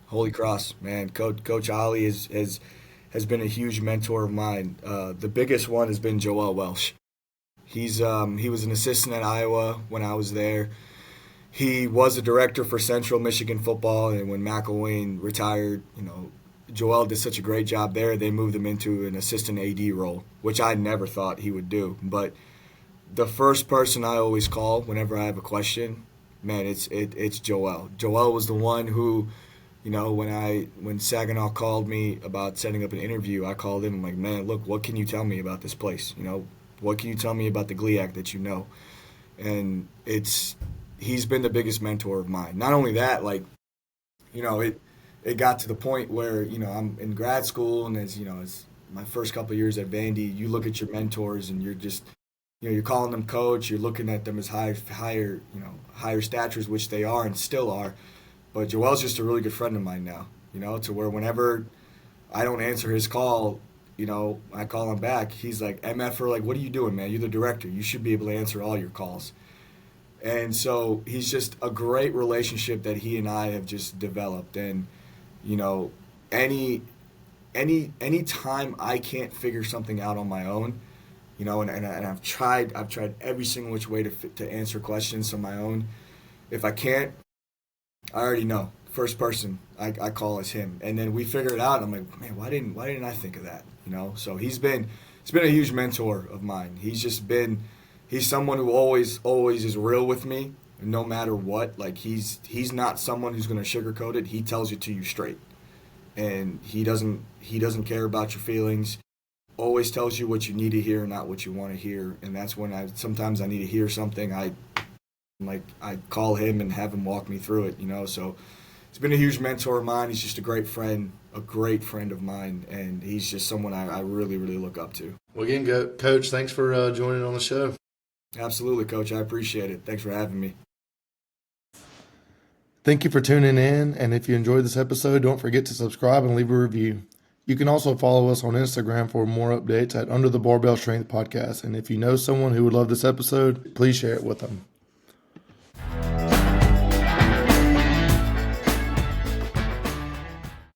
Holy Cross, man. Coach Ollie has been a huge mentor of mine. The biggest one has been Joel Welsh. He was an assistant at Iowa when I was there. He was a director for Central Michigan football, and when McElwain retired, Joel did such a great job there. They moved him into an assistant AD role, which I never thought he would do. But the first person I always call whenever I have a question, man, it's Joel. Joel was the one who, when Saginaw called me about setting up an interview, I called him. I'm like, man, look, what can you tell me about this place? What can you tell me about the GLIAC that you know? And he's been the biggest mentor of mine. Not only that, it got to the point where, I'm in grad school, and as my first couple of years at Vandy, you look at your mentors and you're just, you're calling them coach, you're looking at them as higher statures, which they are and still are. But Joel's just a really good friend of mine now, to where whenever I don't answer his call, I call him back. He's like, MFer, like, what are you doing, man? You're the director. You should be able to answer all your calls. And so he's just a great relationship that he and I have just developed. And, any time I can't figure something out on my own, and I've tried every single which way to answer questions on my own. If I can't, I already know. First person I call is him, and then we figure it out. I'm like, man, why didn't I think of that? So he's been a huge mentor of mine. He's someone who always is real with me, no matter what. Like he's not someone who's going to sugarcoat it. He tells it to you straight, and he doesn't care about your feelings. Always tells you what you need to hear, not what you want to hear. And that's when sometimes I need to hear something. I call him and have him walk me through it. So he's been a huge mentor of mine. He's just a great friend of mine, and he's just someone I really, really look up to. Well, again, Coach, thanks for joining on the show. Absolutely, Coach. I appreciate it. Thanks for having me. Thank you for tuning in, and if you enjoyed this episode, don't forget to subscribe and leave a review. You can also follow us on Instagram for more updates at Under the Barbell Strength Podcast. And if you know someone who would love this episode, please share it with them.